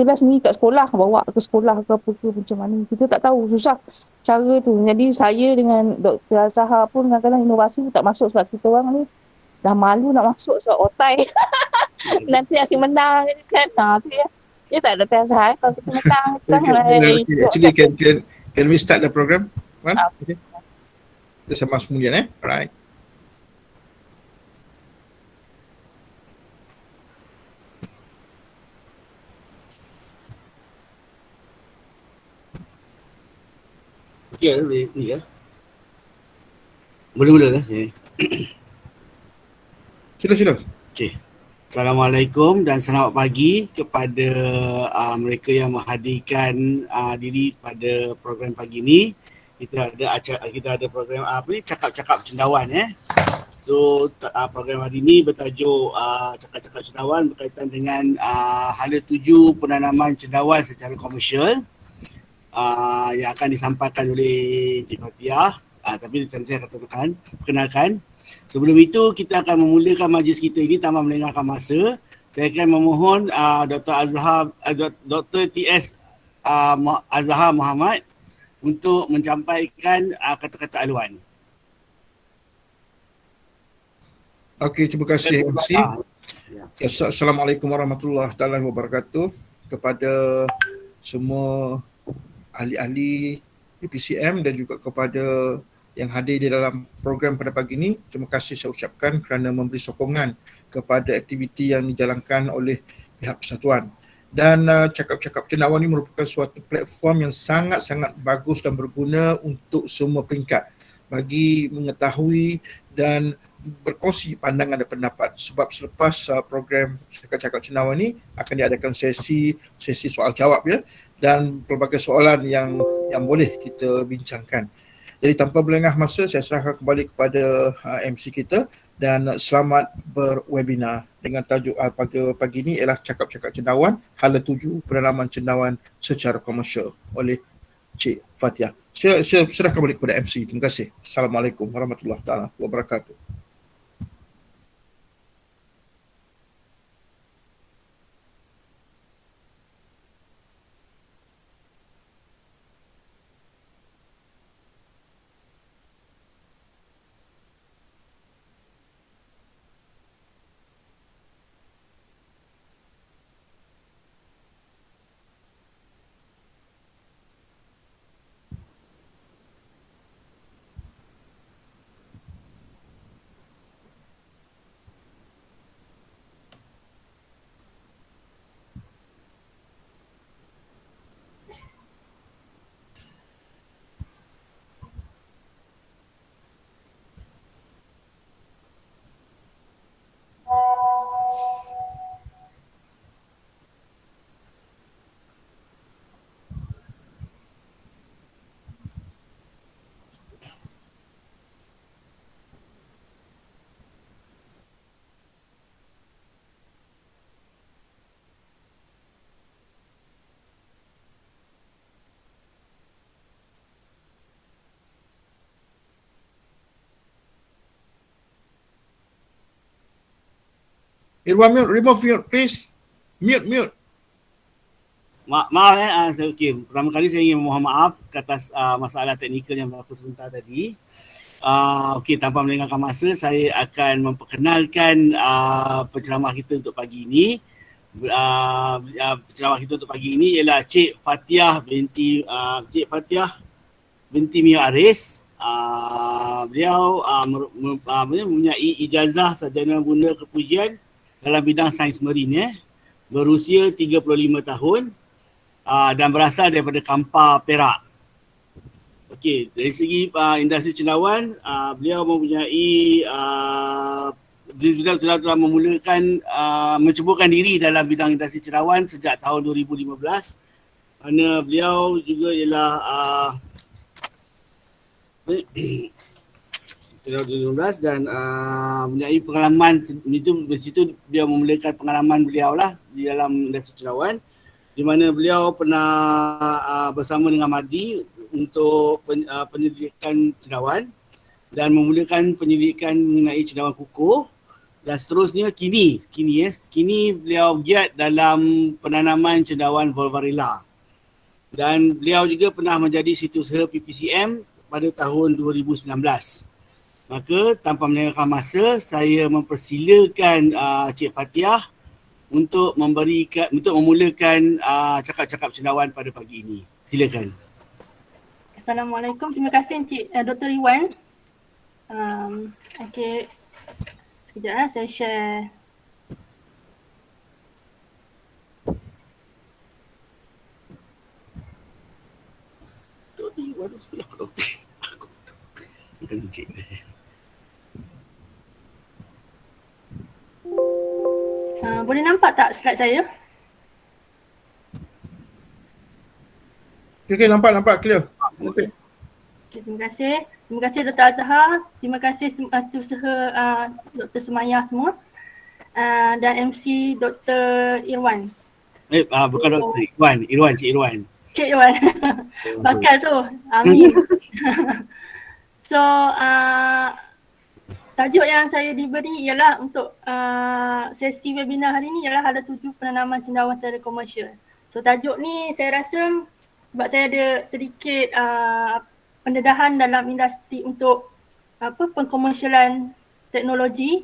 lah sendiri kat sekolah, bawa ke sekolah ke apa ke macam mana. Kita tak tahu, susah cara tu. Jadi saya dengan Dr. Azhar pun kadang-kadang inovasi tak masuk sebab kita orang ni dah malu nak masuk sebab otai. Nanti asyik menang kan. Tu ya. Dia tak ada Dr. Azhar. Kalau kita menang, kita Okay. Actually, can we start the program? Well, okay. Kita sama kemudian Alright. Okay, boleh ni ya. Mula-mula lah. Sila. Okay. Assalamualaikum dan selamat pagi kepada mereka yang menghadirkan diri pada program pagi ini. Kita ada program cakap-cakap cendawan So program hari ini bertajuk cakap-cakap cendawan berkaitan dengan hala tuju penanaman cendawan secara komersial yang akan disampaikan oleh Cik Fatiah. Tapi saya akan perkenalkan. Sebelum itu, kita akan memulakan majlis kita ini tanpa melengahkan masa. Saya akan memohon Dr. T.S. Azhar Muhammad untuk menyampaikan kata-kata aluan. Okey, terima kasih MC. Assalamualaikum warahmatullahi wabarakatuh kepada semua ahli-ahli PPCM dan juga kepada yang hadir di dalam program pada pagi ini. Terima kasih saya ucapkan kerana memberi sokongan kepada aktiviti yang dijalankan oleh pihak persatuan. Dan cakap-cakap cendawan ini merupakan suatu platform yang sangat-sangat bagus dan berguna untuk semua peringkat bagi mengetahui dan berkongsi pandangan dan pendapat. Sebab selepas program cakap-cakap cendawan ini akan diadakan sesi soal jawab dan pelbagai soalan yang boleh kita bincangkan. Jadi tanpa berlengah masa, saya serahkan kembali kepada MC kita dan selamat berwebinar dengan tajuk pagi ini ialah cakap-cakap cendawan, hala tuju penanaman cendawan secara komersial oleh Cik Fatiah. Saya serahkan kembali kepada MC. Terima kasih. Assalamualaikum warahmatullahi wabarakatuh. Irwan, remove mute please. Mute. Maaf okay. Pertama kali saya ingin memohon maaf atas masalah teknikal yang berlaku sebentar tadi. Okey, tanpa melengahkan masa, saya akan memperkenalkan penceramah kita untuk pagi ini. Penceramah kita untuk pagi ini ialah Cik Fatiah binti Mia Aris. Beliau mempunyai ijazah sarjana guna kepujian dalam bidang sains marin berusia 35 tahun dan berasal daripada Kampar, Perak. Okey, dari segi industri cendawan, beliau mempunyai dia telah memulakan menceburkan diri dalam bidang industri cendawan sejak tahun 2015. Kerana beliau juga ialah 2015 dan mempunyai pengalaman di situ dia memulakan pengalaman beliau lah di dalam industri cendawan, di mana beliau pernah bersama dengan Madi untuk penyelidikan cendawan dan memulakan penyelidikan mengenai cendawan kukuh Dan seterusnya Kini beliau giat dalam penanaman cendawan Volvarilla. Dan beliau juga pernah menjadi Setiausaha PPCM pada tahun 2019. Maka tanpa melengahkan masa, saya mempersilakan Cik Fatiah untuk memulakan cakap-cakap cendawan pada pagi ini. Silakan. Assalamualaikum. Terima kasih Encik Dr. Iwan. Okey. Sekejap saya share. Dr. Iwan sebelah doktor. Bukan Encik. Boleh nampak tak slide saya? Okay, nampak clear. Okay. Okay, terima kasih. Terima kasih Dr. Azhar. Terima kasih Setiausaha Dr. Sumayya semua. Dan MC Dr. Irwan. Bukan Dr. Irwan, Cik Irwan. Cik Irwan. Bakal tu. Amin. So, tajuk yang saya diberi ialah untuk sesi webinar hari ini ialah ada 7 penanaman cendawan secara komersial. So, tajuk ni saya rasa sebab saya ada sedikit pendedahan dalam industri untuk pengkomersialan teknologi.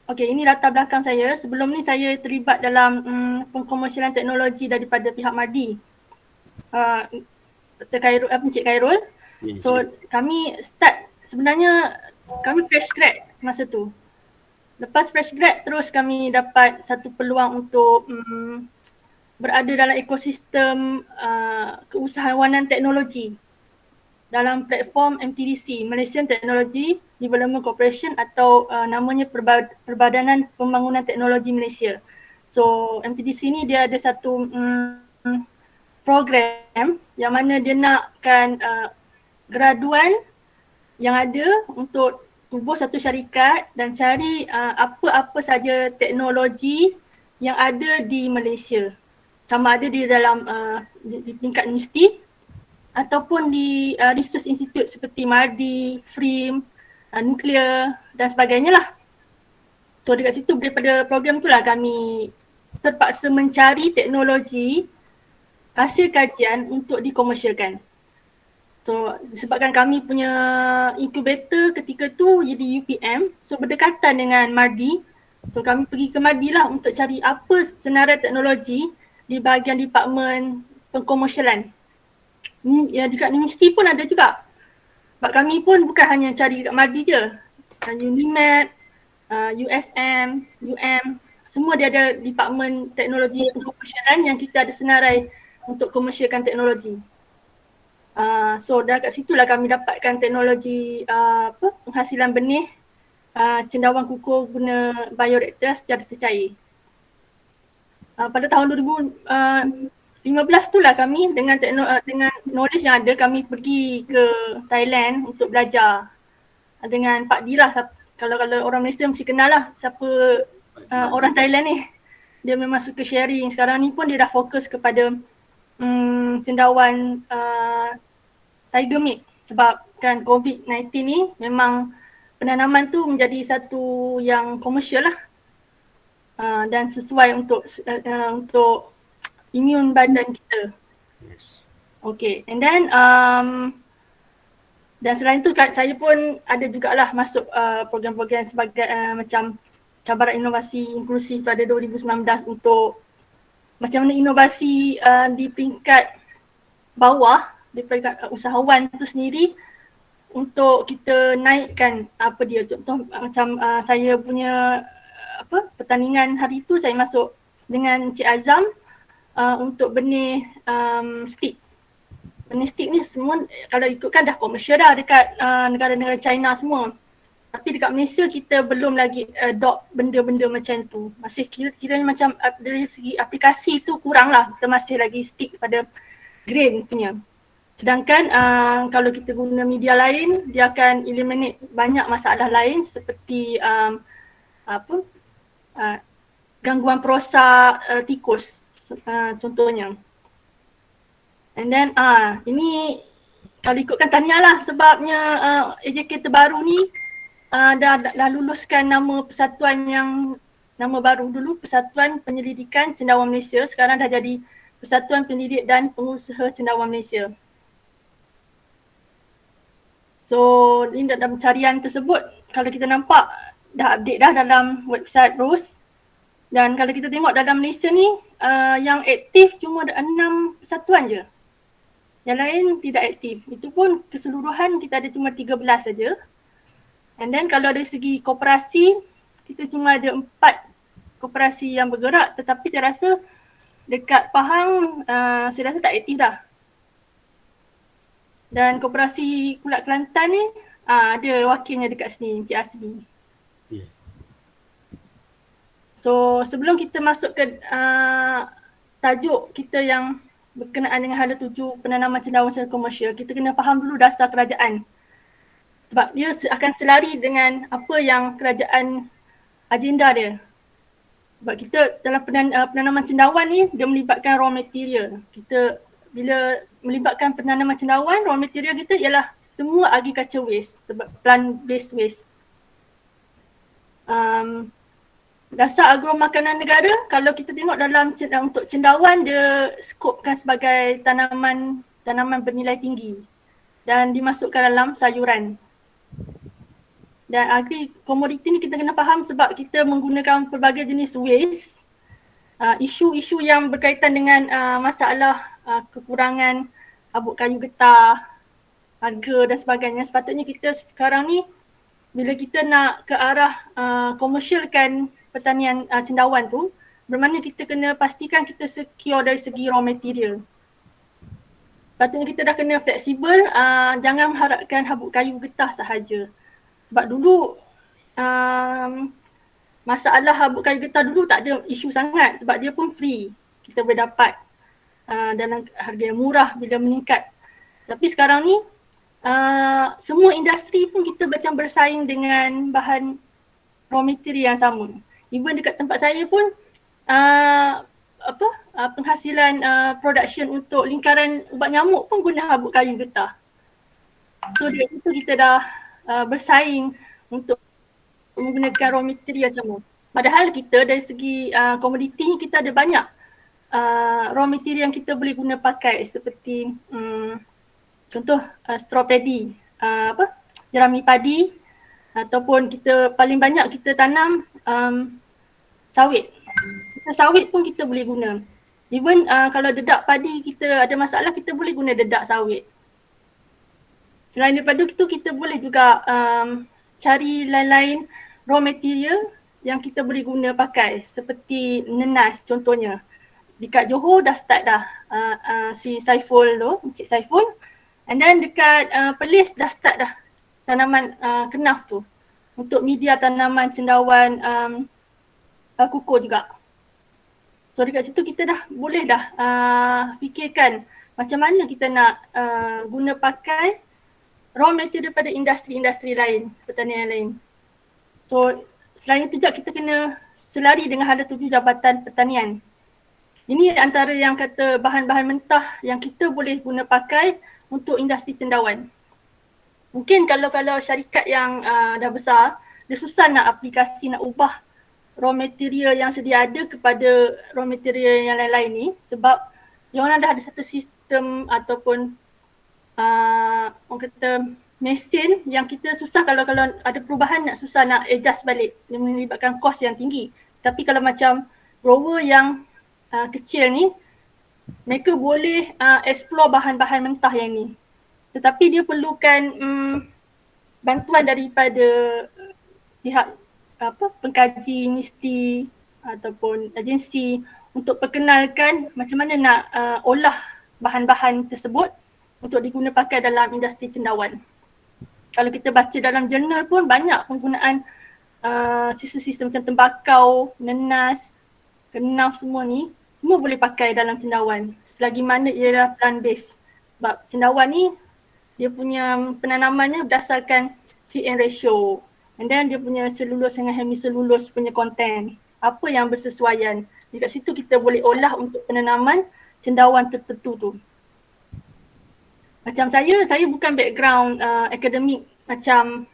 Okey, ini latar belakang saya. Sebelum ni saya terlibat dalam pengkomersialan teknologi daripada pihak MADI. Encik Khairul. So kami start, sebenarnya kami fresh grad masa tu. Lepas fresh grad terus kami dapat satu peluang untuk berada dalam ekosistem keusahawanan teknologi dalam platform MTDC, Malaysian Technology Development Corporation, atau namanya Perbadanan Pembangunan Teknologi Malaysia. So MTDC ni dia ada satu program yang mana dia nakkan graduan yang ada untuk tubuh satu syarikat dan cari apa-apa saja teknologi yang ada di Malaysia. Sama ada di dalam di tingkat universiti ataupun di research institute seperti MADI, FRIM, nuklear dan sebagainya lah. So dekat situ daripada program tu lah kami terpaksa mencari teknologi hasil kajian untuk dikomersialkan. So disebabkan kami punya incubator ketika tu jadi UPM, so berdekatan dengan MADI. So kami pergi ke MADI lah untuk cari apa senarai teknologi di bahagian departmen pengkomersialan. Ya, dekat universiti pun ada juga. Sebab kami pun bukan hanya cari dekat MADI je. UNIMED, USM, UM, semua dia ada departmen teknologi pengkomersialan yang kita ada senarai untuk komersialkan teknologi. So dekat situlah kami dapatkan teknologi penghasilan benih cendawan kukur guna bioreaktor secara tercair. Pada tahun 2015 tu lah kami dengan knowledge yang ada, kami pergi ke Thailand untuk belajar dengan Pak Dira. Kalau orang Malaysia mesti kenal lah siapa orang Thailand ni. Dia memang suka sharing. Sekarang ni pun dia dah fokus kepada cendawan tiger meat, sebab kan COVID-19 ni memang penanaman tu menjadi satu yang komersial lah. Dan sesuai untuk imun badan kita. Yes. Okay, and then dan selain tu saya pun ada jugalah masuk program-program sebagai macam cabaran inovasi inklusif pada 2019 untuk macam mana inovasi di peringkat bawah, di peringkat usahawan tu sendiri untuk kita naikkan apa dia. Contoh macam saya punya pertandingan hari tu saya masuk dengan Cik Azam untuk benih stick. Benih stick ni semua kalau ikutkan dah komersial dah dekat negara-negara China semua. Tapi dekat Malaysia kita belum lagi adopt benda-benda macam tu. Masih kira macam dari segi aplikasi tu kurang lah. Kita masih lagi stick pada grain punya. Sedangkan kalau kita guna media lain, dia akan eliminate banyak masalah lain seperti gangguan perosak tikus contohnya. And then ini kalau ikutkan tahniah lah sebabnya AJK terbaru ni dah luluskan nama persatuan yang nama baru dulu, Persatuan Penyelidikan Cendawan Malaysia, sekarang dah jadi Persatuan Penyelidik dan Pengusaha Cendawan Malaysia. So ini dalam pencarian tersebut, kalau kita nampak dah update dah dalam website ROS. Dan kalau kita tengok dalam Malaysia ni, yang aktif cuma ada 6 persatuan je. Yang lain tidak aktif. Itu pun keseluruhan kita ada cuma 13 saja. And then kalau dari segi koperasi, kita cuma ada 4 koperasi yang bergerak, tetapi saya rasa dekat Pahang saya rasa tak aktif dah. Dan koperasi Kulat Kelantan ni ada wakilnya dekat sini, Encik Asmi. Yeah. So sebelum kita masuk ke tajuk kita yang berkenaan dengan hala tuju penanaman cendawan secara komersial, kita kena faham dulu dasar kerajaan. Sebab dia akan selari dengan apa yang kerajaan agenda dia. Sebab kita dalam penanaman cendawan ni, dia melibatkan raw material. Kita bila melibatkan penanaman cendawan, raw material kita ialah semua agriculture waste, sebab plant based waste. Dasar agro makanan negara, kalau kita tengok dalam untuk cendawan, dia skopkan sebagai tanaman bernilai tinggi dan dimasukkan dalam sayuran. Dan agri komoditi ni kita kena faham sebab kita menggunakan pelbagai jenis waste, isu-isu yang berkaitan dengan masalah kekurangan habuk kayu getah, harga dan sebagainya. Sepatutnya kita sekarang ni bila kita nak ke arah komersialkan pertanian cendawan tu, bermakna kita kena pastikan kita secure dari segi raw material. Sepatutnya kita dah kena fleksibel, jangan mengharapkan habuk kayu getah sahaja. Sebab dulu masalah habuk kayu getah dulu tak ada isu sangat sebab dia pun free. Kita boleh dapat dalam harga yang murah bila meningkat. Tapi sekarang ni semua industri pun kita macam bersaing dengan bahan raw material yang sama. Even dekat tempat saya pun penghasilan production untuk lingkaran ubat nyamuk pun guna habuk kayu getah. So dari itu kita dah bersaing untuk menggunakan raw material sama. Padahal kita dari segi komoditi ni kita ada banyak raw material yang kita boleh guna pakai seperti contoh straw paddy, jerami padi, ataupun kita paling banyak kita tanam sawit. Sawit pun kita boleh guna. Even kalau dedak padi kita ada masalah, kita boleh guna dedak sawit. Selain daripada itu, kita boleh juga cari lain-lain raw material yang kita boleh guna pakai seperti nenas contohnya. Dekat Johor dah start dah si Saiful tu, Encik Saiful. And then dekat Perlis dah start dah tanaman kenaf tu untuk media tanaman cendawan kukuh juga. So dekat situ kita dah boleh dah fikirkan macam mana kita nak guna pakai raw material daripada industri-industri lain, pertanian lain. So selain itu juga kita kena selari dengan hala tuju Jabatan Pertanian. Ini antara yang kata bahan-bahan mentah yang kita boleh guna pakai untuk industri cendawan. Mungkin kalau syarikat yang dah besar, dia susah nak aplikasi, nak ubah raw material yang sedia ada kepada raw material yang lain-lain ni sebab diorang dah ada satu sistem ataupun orang kata mesin yang kita susah kalau ada perubahan susah nak adjust balik, dia melibatkan kos yang tinggi. Tapi kalau macam grower yang kecil ni, mereka boleh explore bahan-bahan mentah yang ni. Tetapi dia perlukan bantuan daripada pihak pengkaji universiti ataupun agensi untuk perkenalkan macam mana nak olah bahan-bahan tersebut untuk diguna pakai dalam industri cendawan. Kalau kita baca dalam jurnal pun banyak penggunaan sistem-sistem macam tembakau, nenas, kenaf semua ni semua boleh pakai dalam cendawan selagi mana ia plant based. Sebab cendawan ni dia punya penanamannya berdasarkan CN ratio. And then dia punya selulus dengan hemiselulus punya konten. Apa yang bersesuaian. Dekat situ kita boleh olah untuk penanaman cendawan tertentu tu. Macam saya bukan background akademik macam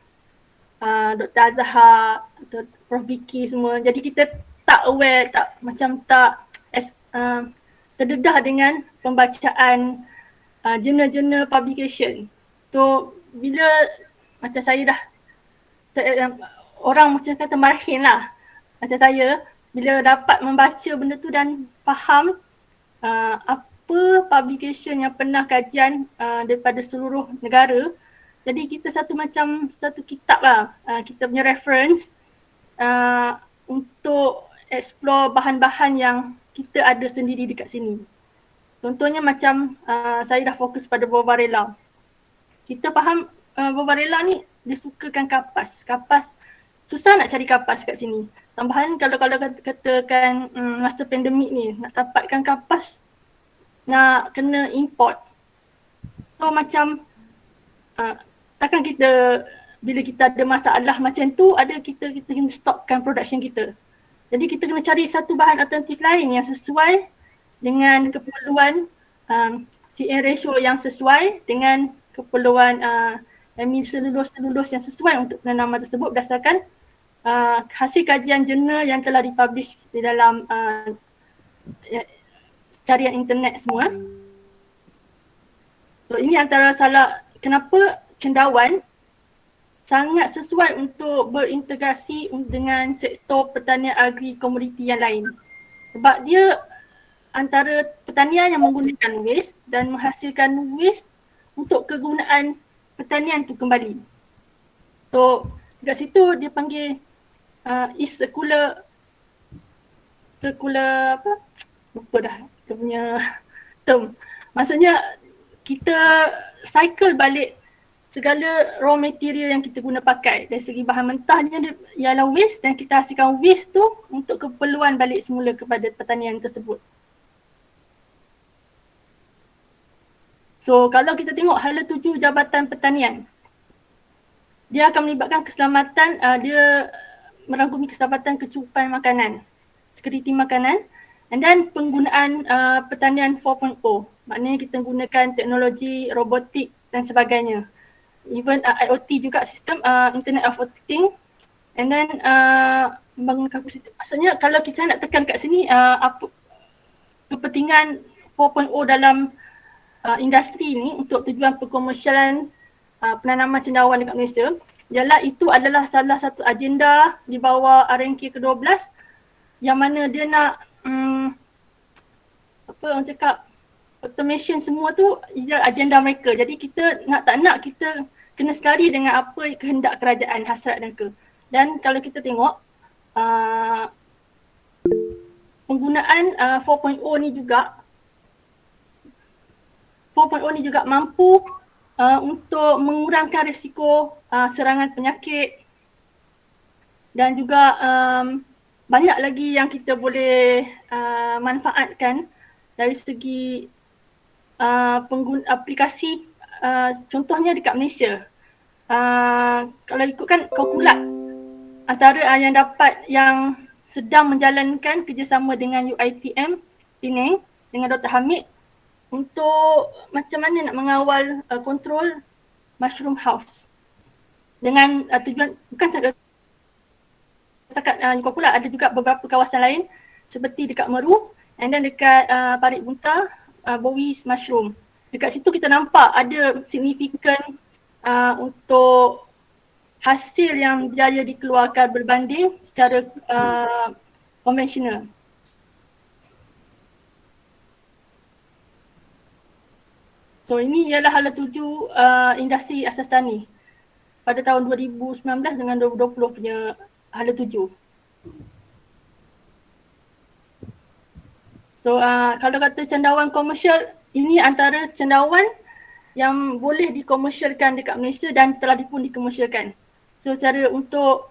Dr. Azhar atau Prof. Vicky semua. Jadi kita tak aware, terdedah dengan pembacaan jurnal-jurnal publication. So bila macam saya dah orang macam kata marhin lah macam saya, bila dapat membaca benda tu dan faham apa publication yang pernah kajian daripada seluruh negara, jadi kita satu kitab lah, kita punya reference untuk explore bahan-bahan yang kita ada sendiri dekat sini. Contohnya macam saya dah fokus pada Bovarella. Kita faham Bovarella ni dia sukakan kapas. Kapas, susah nak cari kapas kat sini. Tambahan kalau katakan masa pandemik ni, nak dapatkan kapas nak kena import. So macam takkan kita bila kita ada masalah macam tu, kita kena stopkan production kita. Jadi kita kena cari satu bahan alternatif lain yang sesuai dengan keperluan CN ratio yang sesuai dengan keperluan selulus yang sesuai untuk penanaman tersebut berdasarkan hasil kajian jurnal yang telah dipublish di dalam carian internet semua. So ini antara salah kenapa cendawan sangat sesuai untuk berintegrasi dengan sektor pertanian agri komoditi yang lain. Sebab dia antara pertanian yang menggunakan waste dan menghasilkan waste untuk kegunaan pertanian tu kembali. So dekat situ dia panggil is circular apa? Lupa dah dia punya term. Maksudnya kita cycle balik segala raw material yang kita guna pakai. Dari segi bahan mentahnya dia ialah waste dan kita hasilkan waste tu untuk keperluan balik semula kepada pertanian tersebut. So kalau kita tengok hala 7 Jabatan Pertanian, dia akan melibatkan keselamatan, dia merangkumi keselamatan kecukupan makanan, security makanan, and then penggunaan pertanian 4.0. Maknanya kita gunakan teknologi robotik dan sebagainya. Even IoT juga, sistem Internet of Things, and then membangun kapasiti. Maksudnya kalau kita nak tekan kat sini apa kepentingan 4.0 dalam industri ni untuk tujuan perkomersialan penanaman cendawan dekat Malaysia, ialah itu adalah salah satu agenda di bawah RNK ke-12 yang mana dia nak orang cakap automation semua tu ialah agenda mereka. Jadi kita nak tak nak kita kena selari dengan apa kehendak kerajaan, hasrat mereka. Dan kalau kita tengok penggunaan 4.0 ni juga mampu untuk mengurangkan risiko serangan penyakit dan juga banyak lagi yang kita boleh manfaatkan dari segi aplikasi, contohnya dekat Malaysia. Kalau ikutkan kalkulat antara yang sedang menjalankan kerjasama dengan UiTM Penang dengan Dr. Hamid untuk macam mana nak mengawal kontrol mushroom house dengan tujuan bukan setakat kalkulat, ada juga beberapa kawasan lain seperti dekat Meru and then dekat Parit Bunta, Bowis mushroom. Dekat situ kita nampak ada signifikan untuk hasil yang berjaya dikeluarkan berbanding secara konvensional. So ini ialah hala 7 industri asas tani pada tahun 2019 dengan 2020 punya hala 7. So kalau kata cendawan komersial, ini antara cendawan yang boleh dikomersialkan dekat Malaysia dan telah pun dikomersialkan. So cara untuk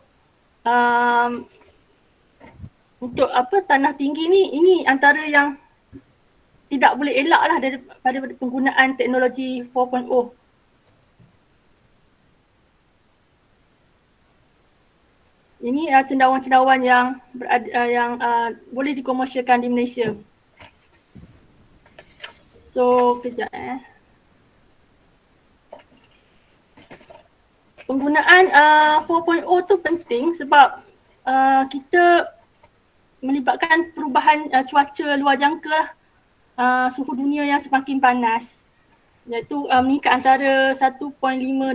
tanah tinggi ni, ini antara yang tidak boleh elak lah daripada penggunaan teknologi 4.0. Ini cendawan-cendawan yang boleh dikomersialkan di Malaysia. So kejap penggunaan 4.0 tu penting sebab kita melibatkan perubahan cuaca luar jangka lah, suhu dunia yang semakin panas, iaitu meningkat antara 1.5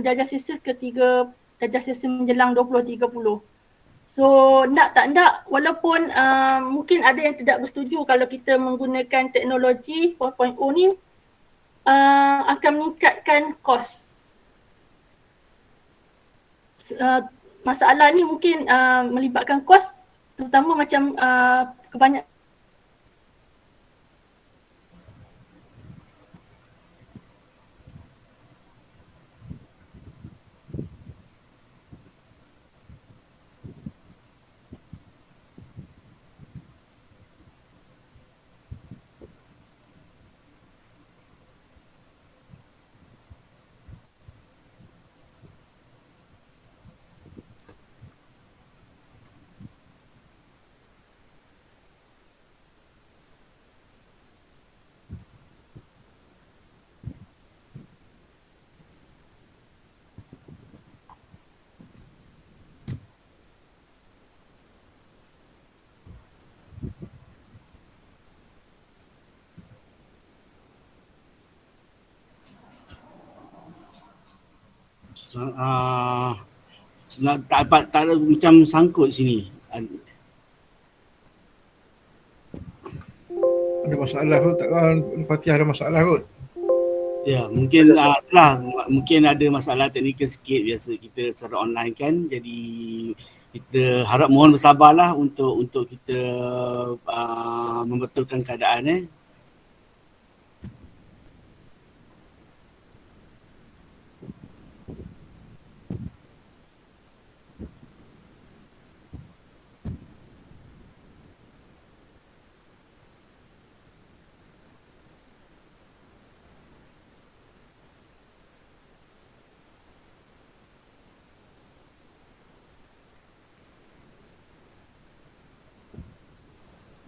darjah Celsius ke 3 darjah Celsius menjelang 2030. So nak tak nak, walaupun mungkin ada yang tidak bersetuju kalau kita menggunakan teknologi 4.0 ni akan meningkatkan kos. Masalah ni mungkin melibatkan kos, terutama macam kebanyakan tak ada macam sangkut sini. Ada masalah kot, Fatihah ada masalah kot. Ya, mungkin mungkin ada masalah teknikal sikit, biasa kita secara online kan. Jadi kita harap mohon bersabarlah untuk kita membetulkan keadaan.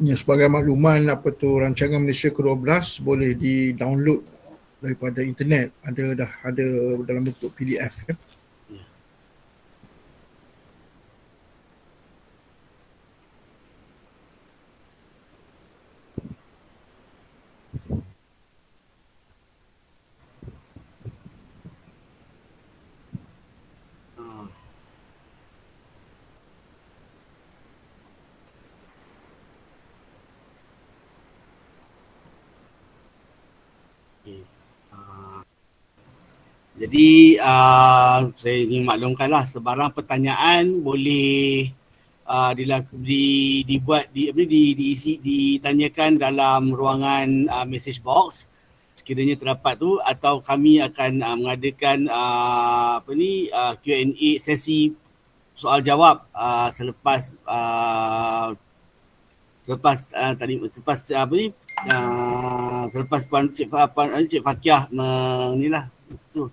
Ya, sebagai makluman, rancangan Malaysia ke-12 boleh di-download daripada internet, dah ada dalam bentuk PDF ya. Jadi saya ingin maklumkanlah, sebarang pertanyaan boleh ditanyakan dalam ruangan message box sekiranya terdapat tu, atau kami akan mengadakan Q&A, sesi soal jawab selepas Cik Fakiah inilah tu.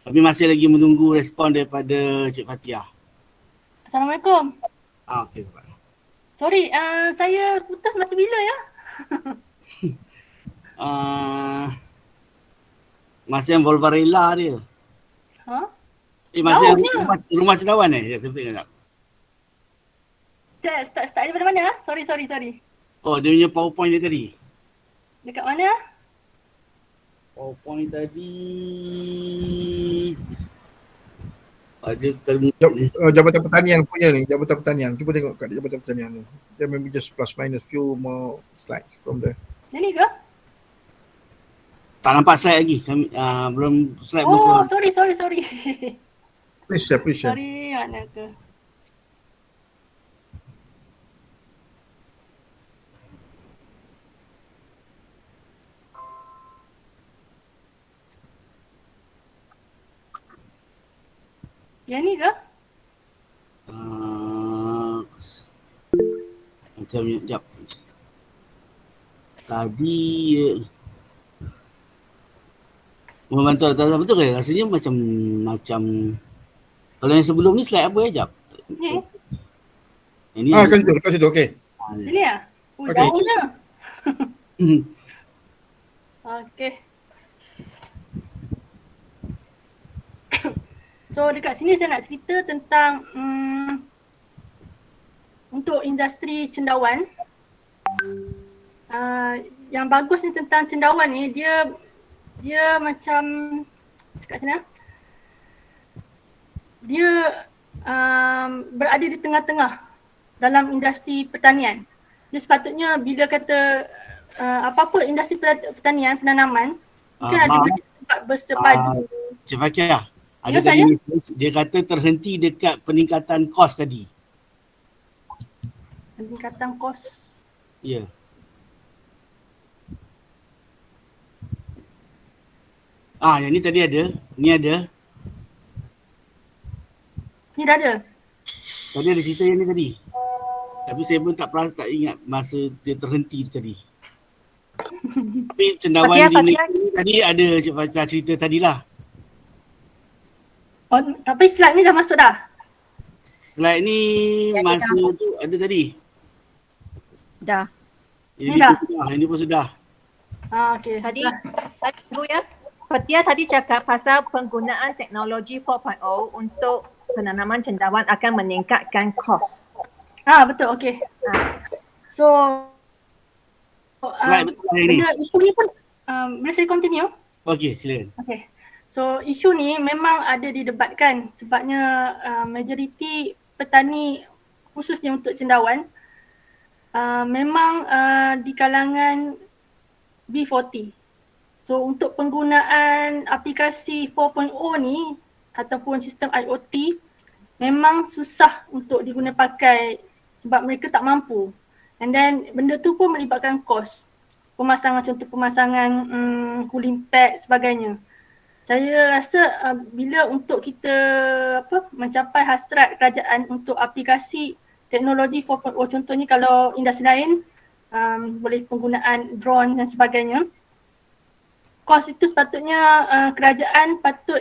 Kami masih lagi menunggu respon daripada Cik Fatihah. Assalamualaikum. Okey. Sorry, saya putus masa bila ya? Masa yang Volvarela dia. Ha? Masa yang rumah cendawan ya, saya tengok tak. Start daripada mana? Sorry. Oh, dia punya PowerPoint dia tadi. Dekat mana? PowerPoint tadi ada Jabatan Pertanian punya ni, Jabatan Pertanian. Cuba tengok kat Jabatan Pertanian tu. Dia maybe just plus minus few more slides from there. Yang ni ke? Tak nampak slide lagi. Kami belum slide belum. Oh, sorry. Please share. Sorry, mana ke? Yang ni ke? Macam sekejap. Tadi membantu atas betul ke? Rasanya macam kalau yang sebelum ni slide apa ya, jap. Ni. Ini kat situ okey. Ini ya? Okey. Jauhnya. Okey. So dekat sini saya nak cerita tentang untuk industri cendawan. Yang bagus ni tentang cendawan ni, dia macam cakap macam mana? Dia berada di tengah-tengah dalam industri pertanian. Dia sepatutnya bila kata apa-apa industri pertanian, penanaman, mungkin ada macam tempat bersepadu. Cik Fakiah, ada Ya, tadi dia kata terhenti dekat peningkatan kos tadi. Peningkatan kos. Ya. Yang ni tadi ada, ni ada. Ni dah ada. Tadi ada cerita yang ni tadi. Tapi saya pun tak ingat masa dia terhenti tadi. Tapi cendawan di negeri tadi ada Cik Fakiah cerita tadilah. Oh, tapi slide ni dah masuk dah? Slide ni masa tu ada tadi. Dah. Ini pun sudah. Okey. Tadi tunggu ya. Fatia tadi cakap pasal penggunaan teknologi 4.0 untuk penanaman cendawan akan meningkatkan kos. Betul, okey. So slide betul hari ni. isu ni pun boleh saya continue? Okey, silakan. Okey. So isu ni memang ada didebatkan sebabnya majoriti petani khususnya untuk cendawan memang di kalangan B40. So untuk penggunaan aplikasi 4.0 ni ataupun sistem IoT memang susah untuk diguna pakai sebab mereka tak mampu. And then benda tu pun melibatkan kos. Contoh pemasangan cooling pad sebagainya. Saya rasa bila untuk kita mencapai hasrat kerajaan untuk aplikasi teknologi 4.0, contohnya kalau industri lain boleh penggunaan drone dan sebagainya. Kos itu sepatutnya kerajaan patut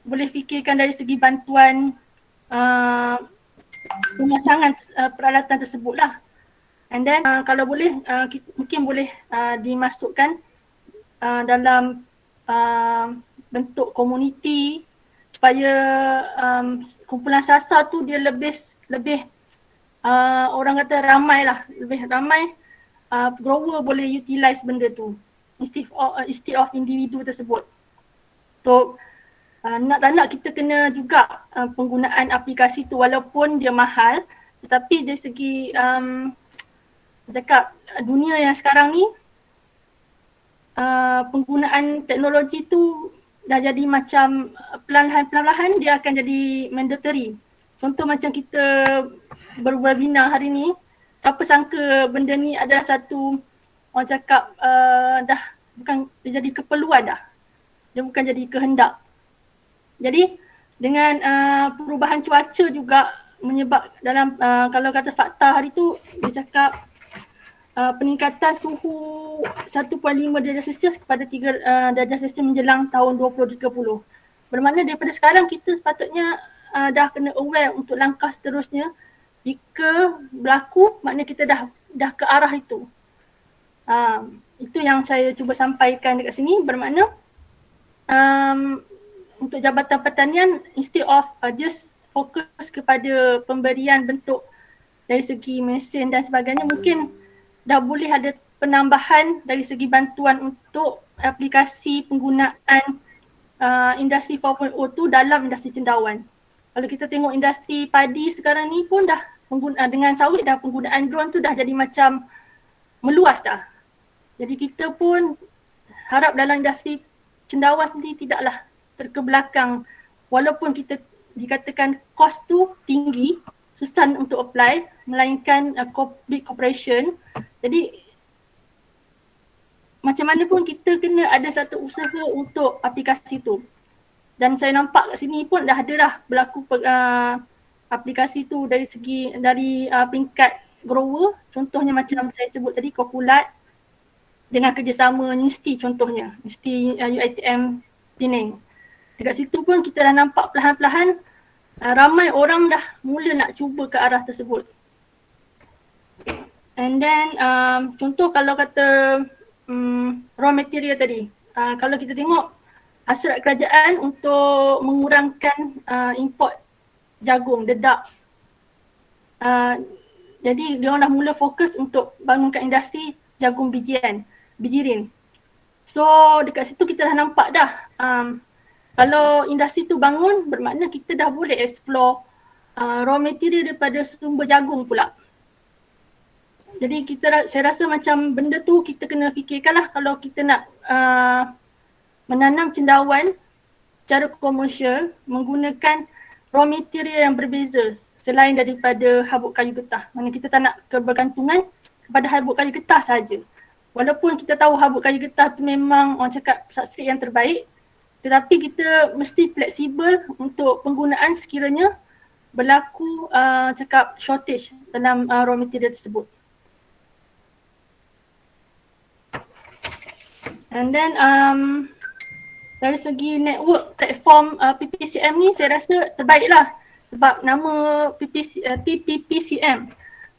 boleh fikirkan dari segi bantuan pemasangan peralatan tersebut lah. And then kalau boleh mungkin boleh dimasukkan dalam bentuk komuniti supaya kumpulan sasar tu dia lebih orang kata ramai lah, lebih ramai grower boleh utilize benda tu instead of individu tersebut. So nak kita kena juga penggunaan aplikasi tu walaupun dia mahal, tetapi dari segi cakap dunia yang sekarang ni penggunaan teknologi tu dah jadi macam perlahan-lahan dia akan jadi mandatory. Contoh macam kita berwebinar hari ni, siapa sangka benda ni adalah satu orang cakap dah bukan dia jadi keperluan dah. Dia bukan jadi kehendak. Jadi dengan perubahan cuaca juga menyebab dalam kalau kata fakta hari tu dia cakap peningkatan suhu 1.5 darjah Celsius kepada 3 darjah Celsius menjelang tahun 2030. Bermakna daripada sekarang kita sepatutnya dah kena aware untuk langkah seterusnya. Jika berlaku, maknanya kita dah ke arah itu. Itu yang saya cuba sampaikan dekat sini. Bermakna untuk Jabatan Pertanian, instead of just fokus kepada pemberian bentuk dari segi mesin dan sebagainya, mungkin dah boleh ada penambahan dari segi bantuan untuk aplikasi penggunaan industri 4.0 tu dalam industri cendawan. Kalau kita tengok industri padi sekarang ni pun dah dengan sawit dah penggunaan drone tu dah jadi macam meluas dah. Jadi kita pun harap dalam industri cendawan sendiri tidaklah terkebelakang walaupun kita dikatakan kos tu tinggi, susah untuk apply melainkan big corporation. Jadi macam mana pun kita kena ada satu usaha untuk aplikasi tu. Dan saya nampak kat sini pun dah ada dah berlaku aplikasi tu dari peringkat grower. Contohnya macam saya sebut tadi, Kokulat dengan kerjasama NISTI contohnya, NISTI UiTM Penang. Dekat situ pun kita dah nampak perlahan-lahan ramai orang dah mula nak cuba ke arah tersebut. And then contoh kalau kata raw material tadi, kalau kita tengok hasrat kerajaan untuk mengurangkan import jagung, dedak. Jadi dia dah mula fokus untuk bangunkan industri jagung bijirin. So dekat situ kita dah nampak dah kalau industri tu bangun bermakna kita dah boleh explore raw material daripada sumber jagung pula. Jadi saya rasa macam benda tu kita kena fikirkanlah kalau kita nak menanam cendawan secara komersial menggunakan raw material yang berbeza selain daripada habuk kayu getah. Maksudnya kita tak nak kebergantungan kepada habuk kayu getah saja. Walaupun kita tahu habuk kayu getah tu memang orang cakap substrate yang terbaik, tetapi kita mesti fleksibel untuk penggunaan sekiranya berlaku cakap shortage dalam raw material tersebut. And then dari segi network platform PPPCM ni saya rasa terbaiklah sebab nama PPPCM,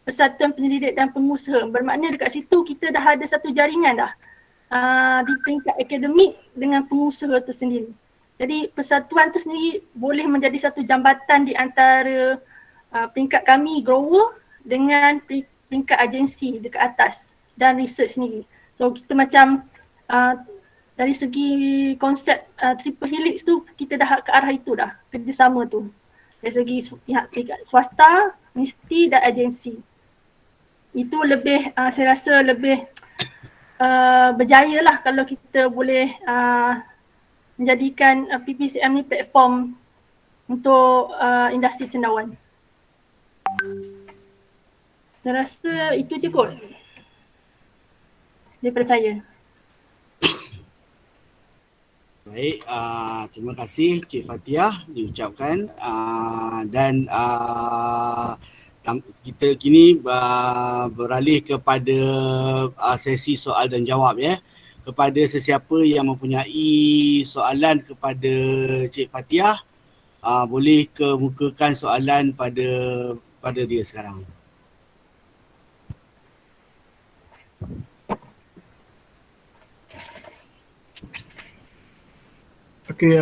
Persatuan Penyelidik dan Pengusaha, bermakna dekat situ kita dah ada satu jaringan dah di peringkat akademik dengan pengusaha tu sendiri. Jadi persatuan tu sendiri boleh menjadi satu jambatan di antara peringkat kami grower dengan peringkat agensi dekat atas dan research sendiri. So kita macam dari segi konsep triple helix tu kita dah ke arah itu dah, kerjasama tu. Dari segi pihak swasta, universiti dan agensi. Itu lebih saya rasa lebih berjaya lah kalau kita boleh menjadikan PPCM ni platform untuk industri cendawan. Saya rasa itu je kot daripada saya. Baik, terima kasih Cik Fatiah diucapkan dan kita kini beralih kepada sesi soal dan jawab ya. Kepada sesiapa yang mempunyai soalan kepada Cik Fatiah, boleh kemukakan soalan pada dia sekarang. Okey,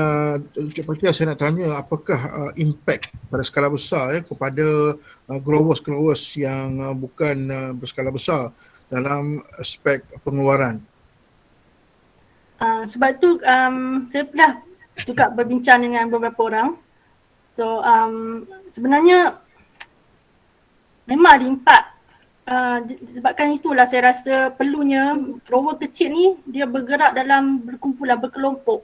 Cik Fatiah, saya nak tanya apakah impact pada skala besar kepada growers yang bukan berskala besar dalam aspek pengeluaran? Sebab tu saya pernah juga berbincang dengan beberapa orang. So sebenarnya memang ada impact. Sebabkan itulah saya rasa perlunya grower kecil ni dia bergerak dalam berkumpulan, berkelompok.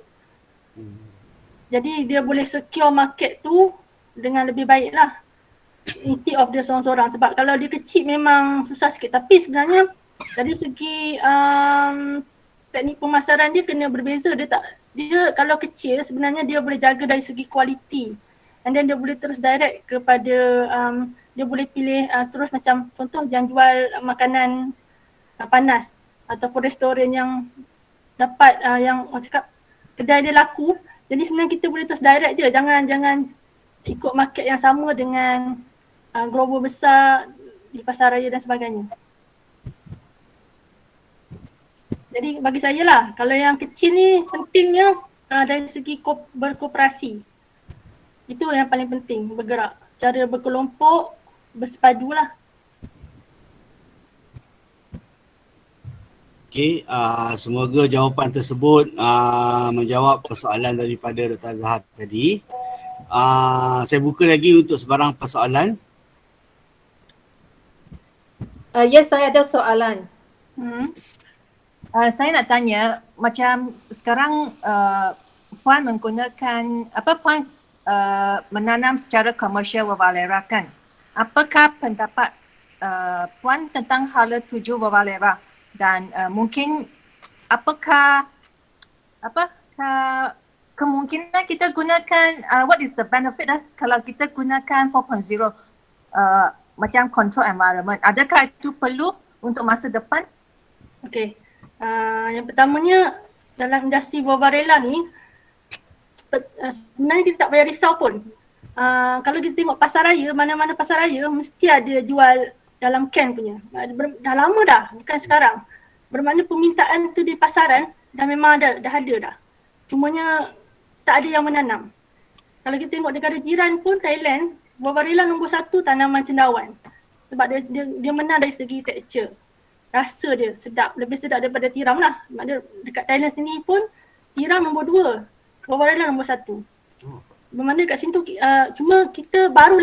Jadi dia boleh secure market tu dengan lebih baik lah instead of dia seorang-seorang. Sebab kalau dia kecil memang susah sikit. Tapi sebenarnya dari segi teknik pemasaran dia kena berbeza. Dia kalau kecil sebenarnya dia boleh jaga dari segi kualiti. And then dia boleh terus direct kepada dia boleh pilih terus macam contoh yang jual makanan panas ataupun restoran yang dapat yang orang cakap kedai dia laku. Jadi sebenarnya kita boleh terus direct je. Jangan ikut market yang sama dengan grower besar di pasar raya dan sebagainya. Jadi bagi saya lah, kalau yang kecil ni pentingnya dari segi berkooperasi. Itu yang paling penting, bergerak. Cara berkelompok, bersepadu lah. Okey, semoga jawapan tersebut menjawab persoalan daripada Dr. Azhar tadi. Saya buka lagi untuk sebarang persoalan. Yes, saya ada soalan. Saya nak tanya, macam sekarang Puan menggunakan, Puan menanam secara komersial Wavalera kan? Apakah pendapat Puan tentang hala tuju Wavalera? Dan mungkin apakah kemungkinan kita gunakan what is the benefit kalau kita gunakan 4.0 macam control environment, adakah itu perlu untuk masa depan? Okey, yang pertamanya dalam industri Wavarela ni sebenarnya kita tak payah risau pun. Kalau kita tengok pasar raya, mana-mana pasar raya mesti ada jual dalam can punya. Dah lama dah, bukan sekarang. Bermakna permintaan tu di pasaran dah memang dah ada dah. Cumanya tak ada yang menanam. Kalau kita tengok negara jiran pun Thailand, buah barela nombor 1 tanaman cendawan. Sebab dia menang dari segi tekstur. Rasa dia sedap, lebih sedap daripada tiram lah. Maknanya dekat Thailand sini pun tiram nombor 2, buah barela nombor 1. Bermakna kat sini tu cuma kita baru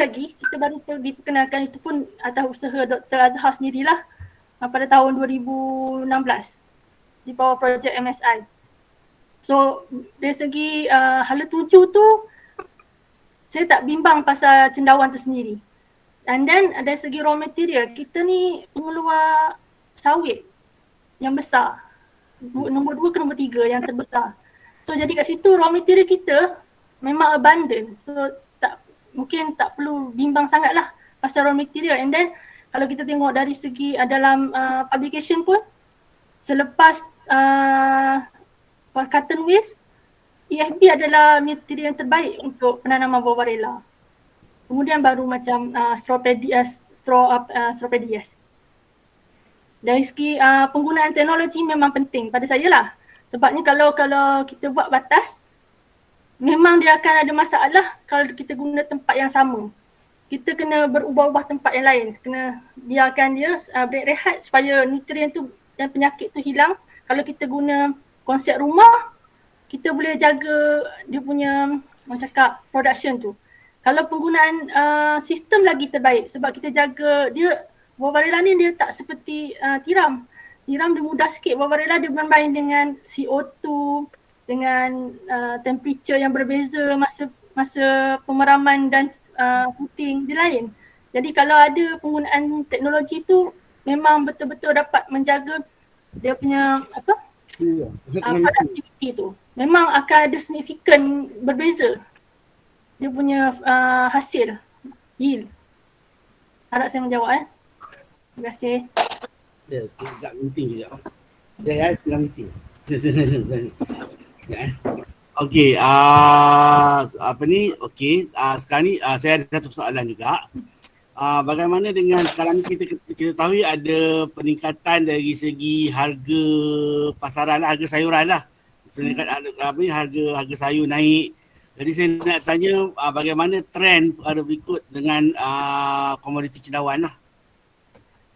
diperkenalkan, itu pun atas usaha Dr. Azhar sendirilah pada tahun 2016 di bawah projek MSI. So dari segi hala tuju tu saya tak bimbang pasal cendawan tu sendiri. And then dari segi raw material, kita ni pengeluar sawit yang besar. Nombor 2 ke nombor 3 yang terbesar. So jadi kat situ raw material kita memang abundant. So mungkin tak perlu bimbang sangat lah pasal raw material. And then kalau kita tengok dari segi dalam publication pun, selepas cotton waste, EFB adalah material yang terbaik untuk penanaman buah barela. Kemudian baru macam strawberries. Dari segi penggunaan teknologi memang penting pada saya lah. Sebabnya kalau kita buat batas, memang dia akan ada masalah kalau kita guna tempat yang sama. Kita kena berubah-ubah tempat yang lain. Kena biarkan dia berehat supaya nutrien tu dan penyakit tu hilang. Kalau kita guna konsep rumah, kita boleh jaga dia punya, orang cakap, production tu. Kalau penggunaan sistem lagi terbaik sebab kita jaga dia, buah barela ni dia tak seperti tiram. Tiram dia mudah sikit, buah barela dia bermain dengan CO2, dengan temperature yang berbeza masa pemeraman dan puting dia lain. Jadi kalau ada penggunaan teknologi tu memang betul-betul dapat menjaga dia punya produktiviti tu. Memang akan ada signifikan berbeza dia punya hasil, yield. Harap saya menjawab. Terima kasih. Ya, tak penting juga. Ya, kurang penting. Okey, sekarang ni saya ada satu soalan juga. Bagaimana dengan sekarang ni kita tahu ada peningkatan dari segi harga pasaran, harga sayuran lah. Peningkatan harga sayur naik. Jadi saya nak tanya bagaimana trend berikut dengan komoditi cendawan lah.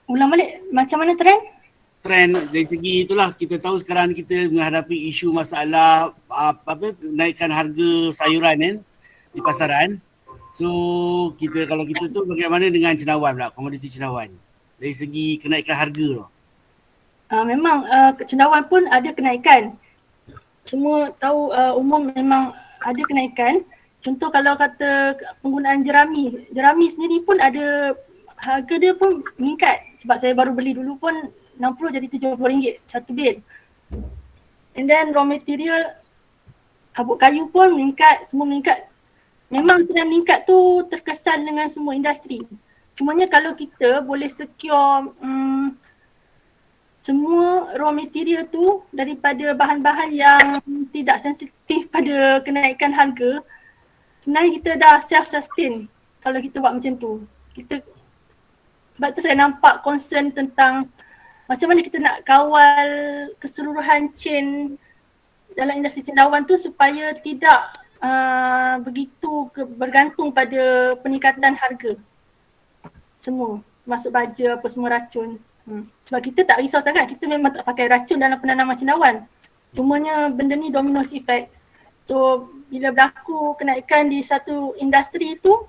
Ulang balik, macam mana trend? Trend dari segi itulah, kita tahu sekarang kita menghadapi isu masalah naikkan harga sayuran kan di pasaran. So kalau kita tu bagaimana dengan cendawan pula, komoditi cendawan dari segi kenaikan harga tu? Memang cendawan pun ada kenaikan. Semua tahu umum memang ada kenaikan. Contoh kalau kata penggunaan jerami sendiri pun ada, harga dia pun meningkat. Sebab saya baru beli dulu pun 60 jadi RM70 satu bil. And then raw material, habuk kayu pun meningkat, semua meningkat. Memang trend meningkat tu terkesan dengan semua industri. Cumanya kalau kita boleh secure semua raw material tu daripada bahan-bahan yang tidak sensitif pada kenaikan harga, sebenarnya kita dah self-sustain kalau kita buat macam tu. Sebab tu saya nampak concern tentang macam mana kita nak kawal keseluruhan chain dalam industri cendawan tu supaya tidak begitu bergantung pada peningkatan harga. Semua, masuk baja apa semua racun. Sebab kita tak risau sangat, kita memang tak pakai racun dalam penanaman cendawan. Cumanya benda ni domino effect. So bila berlaku kenaikan di satu industri tu,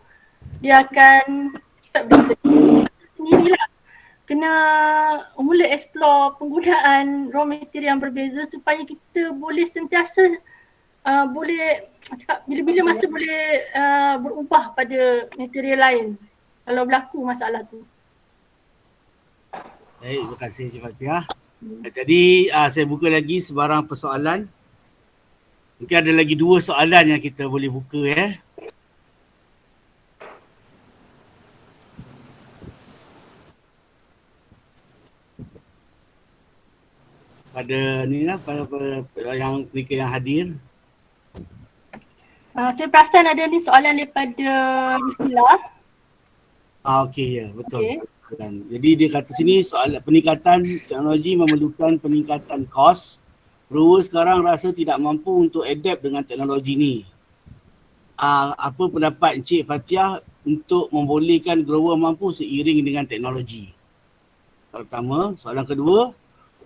dia akan effect benda sendirilah. Kena mula explore penggunaan raw material yang berbeza supaya kita boleh sentiasa boleh cakap bila-bila masa boleh berubah pada material lain kalau berlaku masalah tu. Baik, terima kasih Cik Fatihah. Jadi saya buka lagi sebarang persoalan. Mungkin ada lagi 2 soalan yang kita boleh buka pada ni lah, pada yang mereka yang hadir. Saya perasan ada ni soalan daripada Rizila. Okey, ya, betul. Okay. Jadi dia kata sini soalan peningkatan teknologi memerlukan peningkatan kos grower sekarang rasa tidak mampu untuk adapt dengan teknologi ni. Apa pendapat Encik Fatiah untuk membolehkan grower mampu seiring dengan teknologi? Soalan pertama. Soalan kedua,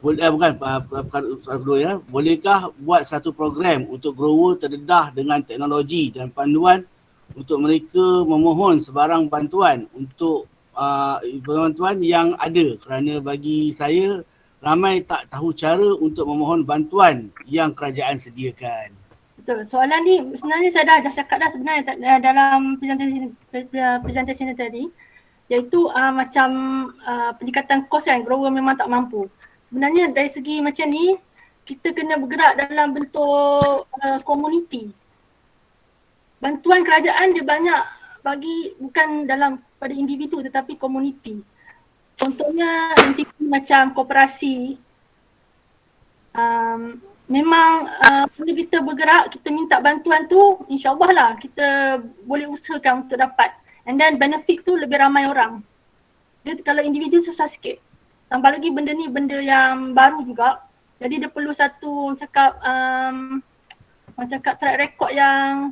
bukan soalan kedua ya. Bolehkah buat satu program untuk grower terdedah dengan teknologi dan panduan untuk mereka memohon sebarang bantuan untuk bantuan yang ada, kerana bagi saya ramai tak tahu cara untuk memohon bantuan yang kerajaan sediakan. Betul. Soalan ni sebenarnya saya dah cakap dah sebenarnya dalam presentasi ni tadi, iaitu macam peningkatan kos kan, grower memang tak mampu. Sebenarnya dari segi macam ni, kita kena bergerak dalam bentuk komuniti. Bantuan kerajaan dia banyak bagi bukan dalam pada individu tetapi komuniti. Contohnya entiti macam koperasi. Memang bila kita bergerak, kita minta bantuan tu, insyaAllah lah kita boleh usahakan untuk dapat. And then benefit tu lebih ramai orang. Dia kalau individu susah sikit. Tambah lagi benda ni benda yang baru juga. Jadi dia perlu satu cakap track record yang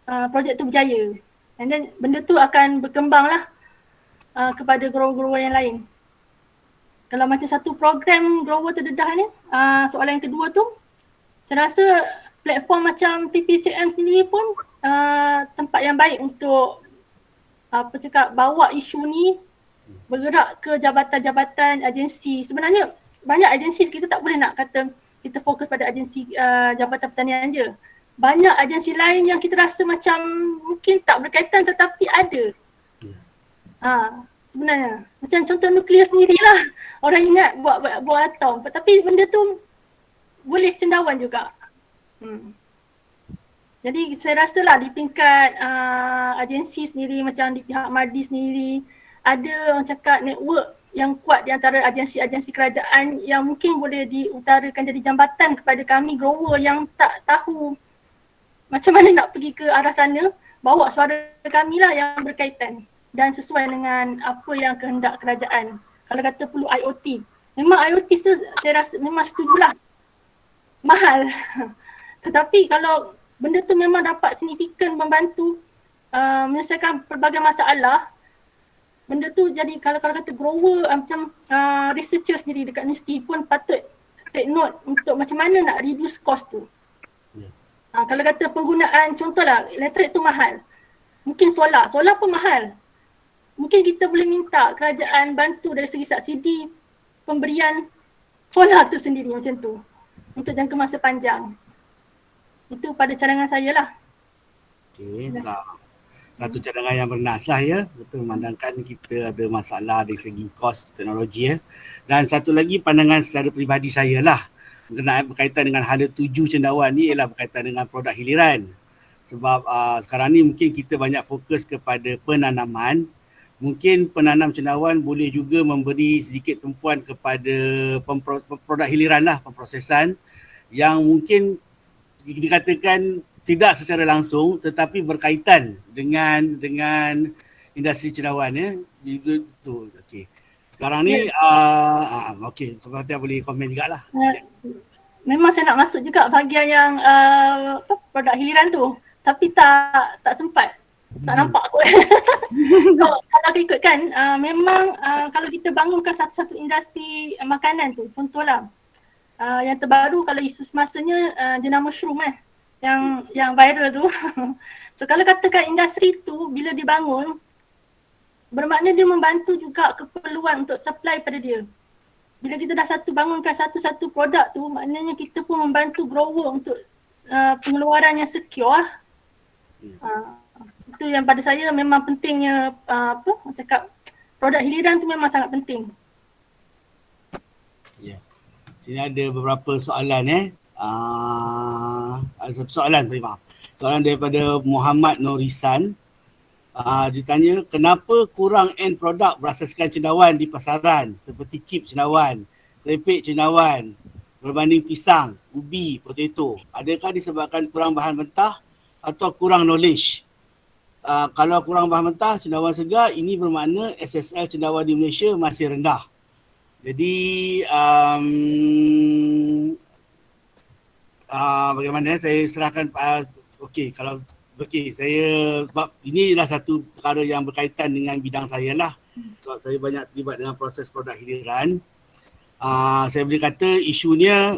projek tu berjaya. And then benda tu akan berkembang lah kepada grower-grower yang lain. Kalau macam satu program grower terdedah ni, soalan yang kedua tu, saya rasa platform macam PPCM sendiri pun tempat yang baik untuk bawa isu ni bergerak ke jabatan-jabatan agensi. Sebenarnya banyak agensi, kita tak boleh nak kata kita fokus pada agensi Jabatan Pertanian je. Banyak agensi lain yang kita rasa macam mungkin tak berkaitan tetapi ada. Sebenarnya macam contoh nuklear sendirilah, orang ingat buat atom, tapi benda tu boleh cendawan juga. Jadi saya rasalah di peringkat agensi sendiri, macam di pihak MADI sendiri, ada orang cakap network yang kuat di antara agensi-agensi kerajaan yang mungkin boleh diutarakan jadi jambatan kepada kami grower yang tak tahu macam mana nak pergi ke arah sana. Bawa suara kami lah yang berkaitan dan sesuai dengan apa yang kehendak kerajaan. Kalau kata perlu IoT, memang IoT tu saya rasa memang setujulah, mahal. Tetapi kalau benda tu memang dapat signifikan membantu menyelesaikan pelbagai masalah, benda tu jadi kalau kata grower macam researcher sendiri dekat universiti pun patut take note untuk macam mana nak reduce cost tu. Kalau kata penggunaan, contohlah elektrik tu mahal, mungkin solar pun mahal. Mungkin kita boleh minta kerajaan bantu dari segi subsidi pemberian solar tu sendiri macam tu untuk jangka masa panjang. Itu pada cadangan saya lah. Okey, satu cadangan yang bernas lah ya. Betul, memandangkan kita ada masalah dari segi kos teknologi ya. Dan satu lagi pandangan secara peribadi saya lah, berkaitan dengan hala tuju cendawan ni ialah berkaitan dengan produk hiliran. Sebab sekarang ni mungkin kita banyak fokus kepada penanaman. Mungkin penanam cendawan boleh juga memberi sedikit tumpuan kepada produk hiliran lah, pemprosesan yang mungkin dikatakan tidak secara langsung tetapi berkaitan dengan industri cendawan ya. Itu okey. Sekarang ni okey, Tuan Fatiah boleh komen jugalah. Memang saya nak masuk juga bahagian yang produk hiliran tu, tapi tak sempat. Tak nampak kot. So, kalau ikutkan, memang kalau kita bangunkan satu-satu industri makanan tu, contohlah yang terbaru kalau isu semasanya jenama mushroom yang viral tu. So kalau katakan industri tu bila dibangun, bermakna dia membantu juga keperluan untuk supply pada dia. Bila kita dah bangunkan satu-satu produk tu, maknanya kita pun membantu grower untuk pengeluaran yang secure. Itu yang pada saya memang pentingnya cakap produk hiliran tu memang sangat penting. Ya. Sini ada beberapa soalan ada satu soalan, maaf. Soalan daripada Muhammad Norisan. Ditanya kenapa kurang end produk berasaskan cendawan di pasaran seperti chip cendawan, keripik cendawan berbanding pisang, ubi, potato. Adakah disebabkan kurang bahan mentah atau kurang knowledge? Kalau kurang bahan mentah cendawan segar, ini bermakna SSL cendawan di Malaysia masih rendah. Jadi bagaimana saya serahkan saya sebab inilah satu perkara yang berkaitan dengan bidang saya lah. Sebab saya banyak terlibat dengan proses produk hiliran. Saya boleh kata isunya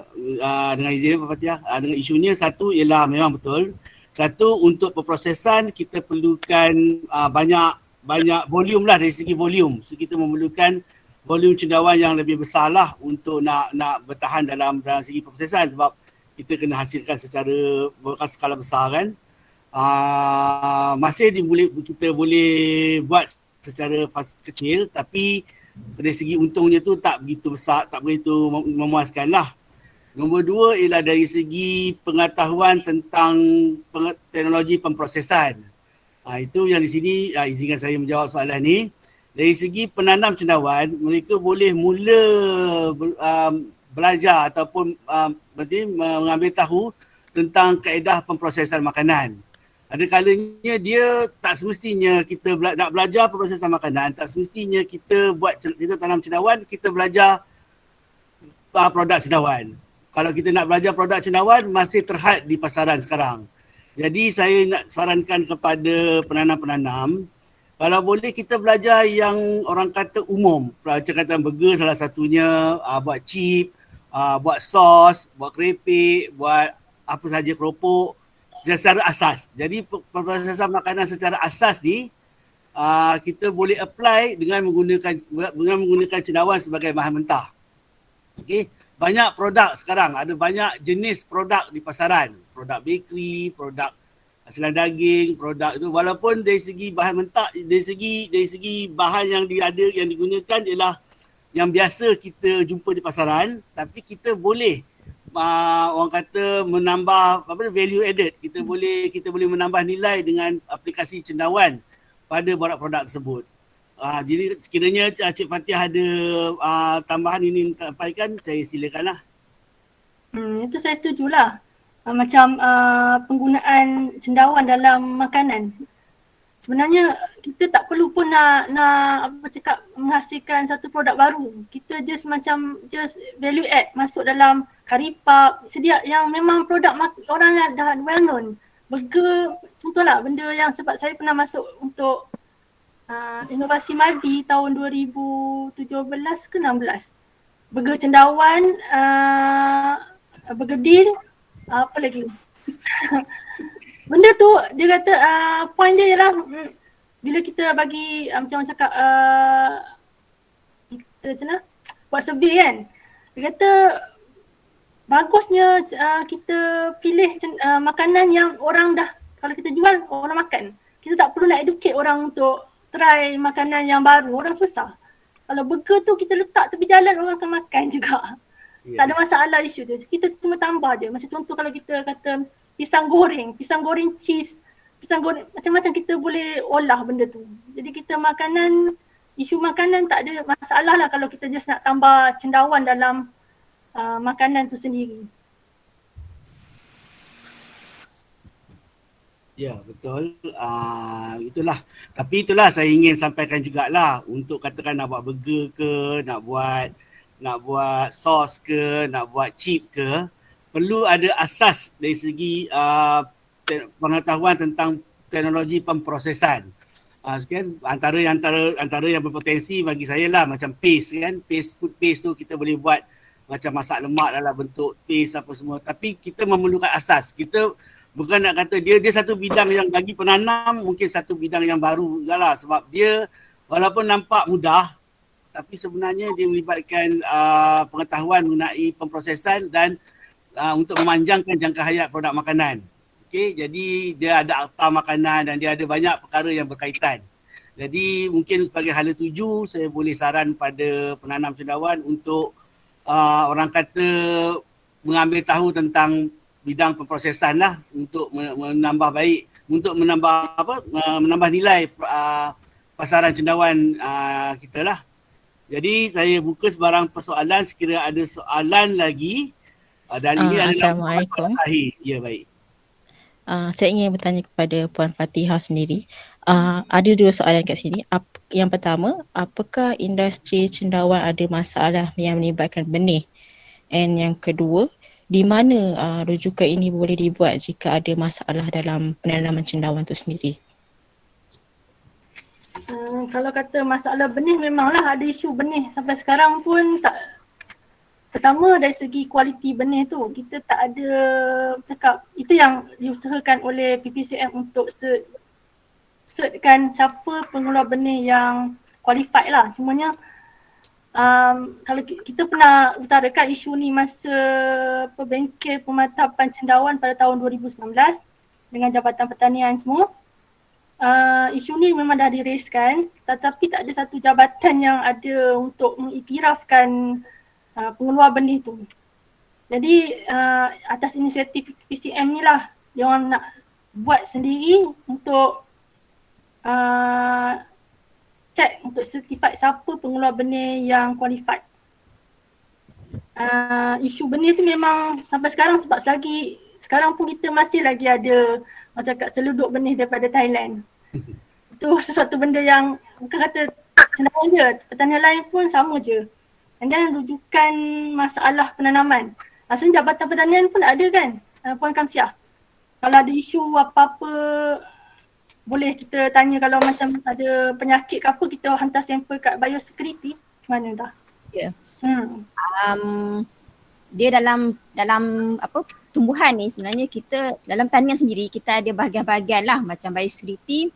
dengan izin Pak Fatihah, dengan isunya satu ialah memang betul. Satu, untuk perprosesan kita perlukan banyak volume lah, dari segi volume. So kita memerlukan volume cendawan yang lebih besar lah untuk nak bertahan dalam segi perprosesan, sebab kita kena hasilkan secara skala besar kan. Masih kita boleh buat secara kecil, tapi dari segi untungnya tu tak begitu besar, tak begitu memuaskan lah. Nombor dua ialah dari segi pengetahuan tentang teknologi pemprosesan. Itu yang di sini izinkan saya menjawab soalan ni. Dari segi penanam cendawan, mereka boleh mula belajar ataupun mengambil tahu tentang kaedah pemprosesan makanan. Ada kalanya dia tak semestinya kita nak belajar pemprosesan makanan, tak semestinya kita tanam cendawan, kita belajar produk cendawan. Kalau kita nak belajar produk cendawan, masih terhad di pasaran sekarang. Jadi saya nak sarankan kepada penanam-penanam, kalau boleh kita belajar yang orang kata umum. Macam kata burger salah satunya, buat chip, buat sos, buat keripik, buat apa saja keropok secara asas. Jadi pemprosesan makanan secara asas ni kita boleh apply dengan menggunakan cendawan sebagai bahan mentah. Okey, banyak produk sekarang, ada banyak jenis produk di pasaran. Produk bakery, produk hasilan daging, produk itu, walaupun dari segi bahan mentah, dari segi bahan yang yang digunakan ialah yang biasa kita jumpa di pasaran, tapi kita boleh orang kata menambah value added. Kita boleh menambah nilai dengan aplikasi cendawan pada produk tersebut. Jadi sekiranya Cik Fatihah ada tambahan ini sampaikan, saya silakanlah. Itu saya setujulah. Macam penggunaan cendawan dalam makanan. Sebenarnya kita tak perlu pun nak menghasilkan satu produk baru. Kita just value add, masuk dalam curry puff, sedia yang memang produk orang yang dah well known. Burger, contohlah benda yang sebab saya pernah masuk untuk inovasi Maldi tahun 2017 ke 16. Burger cendawan, burger deal, apa lagi? Benda tu dia kata point dia ialah bila kita bagi macam orang cakap kita macam mana buat survey kan, dia kata bagusnya kita pilih makanan yang orang dah, kalau kita jual orang makan, kita tak perlu nak educate orang untuk try makanan yang baru, orang susah. Kalau burger tu kita letak tepi jalan, orang akan makan juga. Tak ada masalah isu tu. Kita cuma tambah je. Macam contoh kalau kita kata pisang goreng cheese, pisang goreng, macam-macam kita boleh olah benda tu. Jadi kita isu makanan tak ada masalah lah kalau kita just nak tambah cendawan dalam makanan tu sendiri. Ya, betul. Itulah. Tapi itulah saya ingin sampaikan jugalah, untuk katakan nak buat burger ke, nak buat sos ke, nak buat chip ke, perlu ada asas dari segi pengetahuan tentang teknologi pemprosesan. Kan antara yang berpotensi bagi saya lah macam paste kan, food paste tu kita boleh buat macam masak lemak dalam bentuk paste apa semua, tapi kita memerlukan asas. Kita bukan nak kata dia satu bidang yang bagi penanam mungkin satu bidang yang baru lah, sebab dia walaupun nampak mudah tapi sebenarnya dia melibatkan pengetahuan mengenai pemprosesan dan untuk memanjangkan jangka hayat produk makanan. Okey, jadi dia ada akta makanan dan dia ada banyak perkara yang berkaitan. Jadi mungkin sebagai hala tuju saya boleh saran pada penanam cendawan untuk orang kata mengambil tahu tentang bidang pemprosesan lah, untuk menambah baik, untuk menambah nilai pasaran cendawan kita lah. Jadi saya buka sebarang persoalan sekiranya ada soalan lagi. Dan ini adalah Assalamualaikum. Ya, baik. Saya ingin bertanya kepada Puan Fatihah sendiri. Ada dua soalan kat sini. Yang pertama, apakah industri cendawan ada masalah yang melibatkan benih? And yang kedua, di mana rujukan ini boleh dibuat jika ada masalah dalam penanaman cendawan itu sendiri? Kalau kata masalah benih, memanglah ada isu benih sampai sekarang pun tak. Pertama dari segi kualiti benih tu, kita tak ada cakap, itu yang diusahakan oleh PPCM untuk certkan siapa pengeluar benih yang qualified lah. Cumanya kalau kita pernah utarakan isu ni masa Pembengkel Pemantapan Cendawan pada tahun 2019 dengan Jabatan Pertanian semua. Isu ni memang dah diraiskan, tetapi tak ada satu jabatan yang ada untuk mengiktirafkan pengeluar benih tu. Jadi atas inisiatif PCM ni lah dia orang nak buat sendiri untuk cek untuk certified siapa pengeluar benih yang qualified. Isu benih tu memang sampai sekarang, sebab selagi sekarang pun kita masih lagi ada macam kat seluduk benih daripada Thailand. Itu sesuatu benda yang bukan kata cendawan je, pertanian lain pun sama je. And then rujukan masalah penanaman. Asalnya Jabatan Pertanian pun ada kan, Puan Kamsiah. Kalau ada isu apa-apa, boleh kita tanya. Kalau macam ada penyakit ke apa, kita hantar sampel kat biosecurity. Macam mana dah? Ya. Dia dalam apa tumbuhan ni sebenarnya kita dalam tanian sendiri kita ada bahagian-bahagian lah macam biosecurity.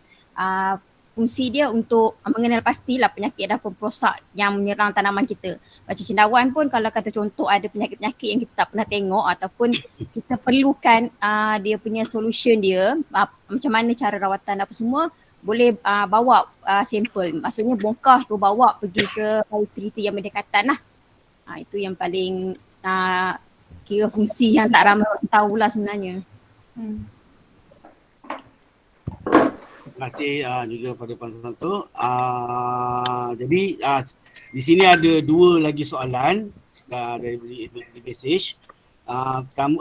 Fungsi dia untuk mengenal pastilah penyakit dan pemperosak yang menyerang tanaman kita. Macam cendawan pun kalau kata contoh ada penyakit-penyakit yang kita tak pernah tengok ataupun kita perlukan dia punya solution dia, macam mana cara rawatan apa semua, boleh bawa sampel. Maksudnya bongkar tu bawa pergi ke biosecurity yang berdekatan lah. Itu yang paling kira fungsi yang tak ramai orang tahulah sebenarnya. Terima kasih juga pada Puan Susanto. Jadi di sini ada dua lagi soalan dari message.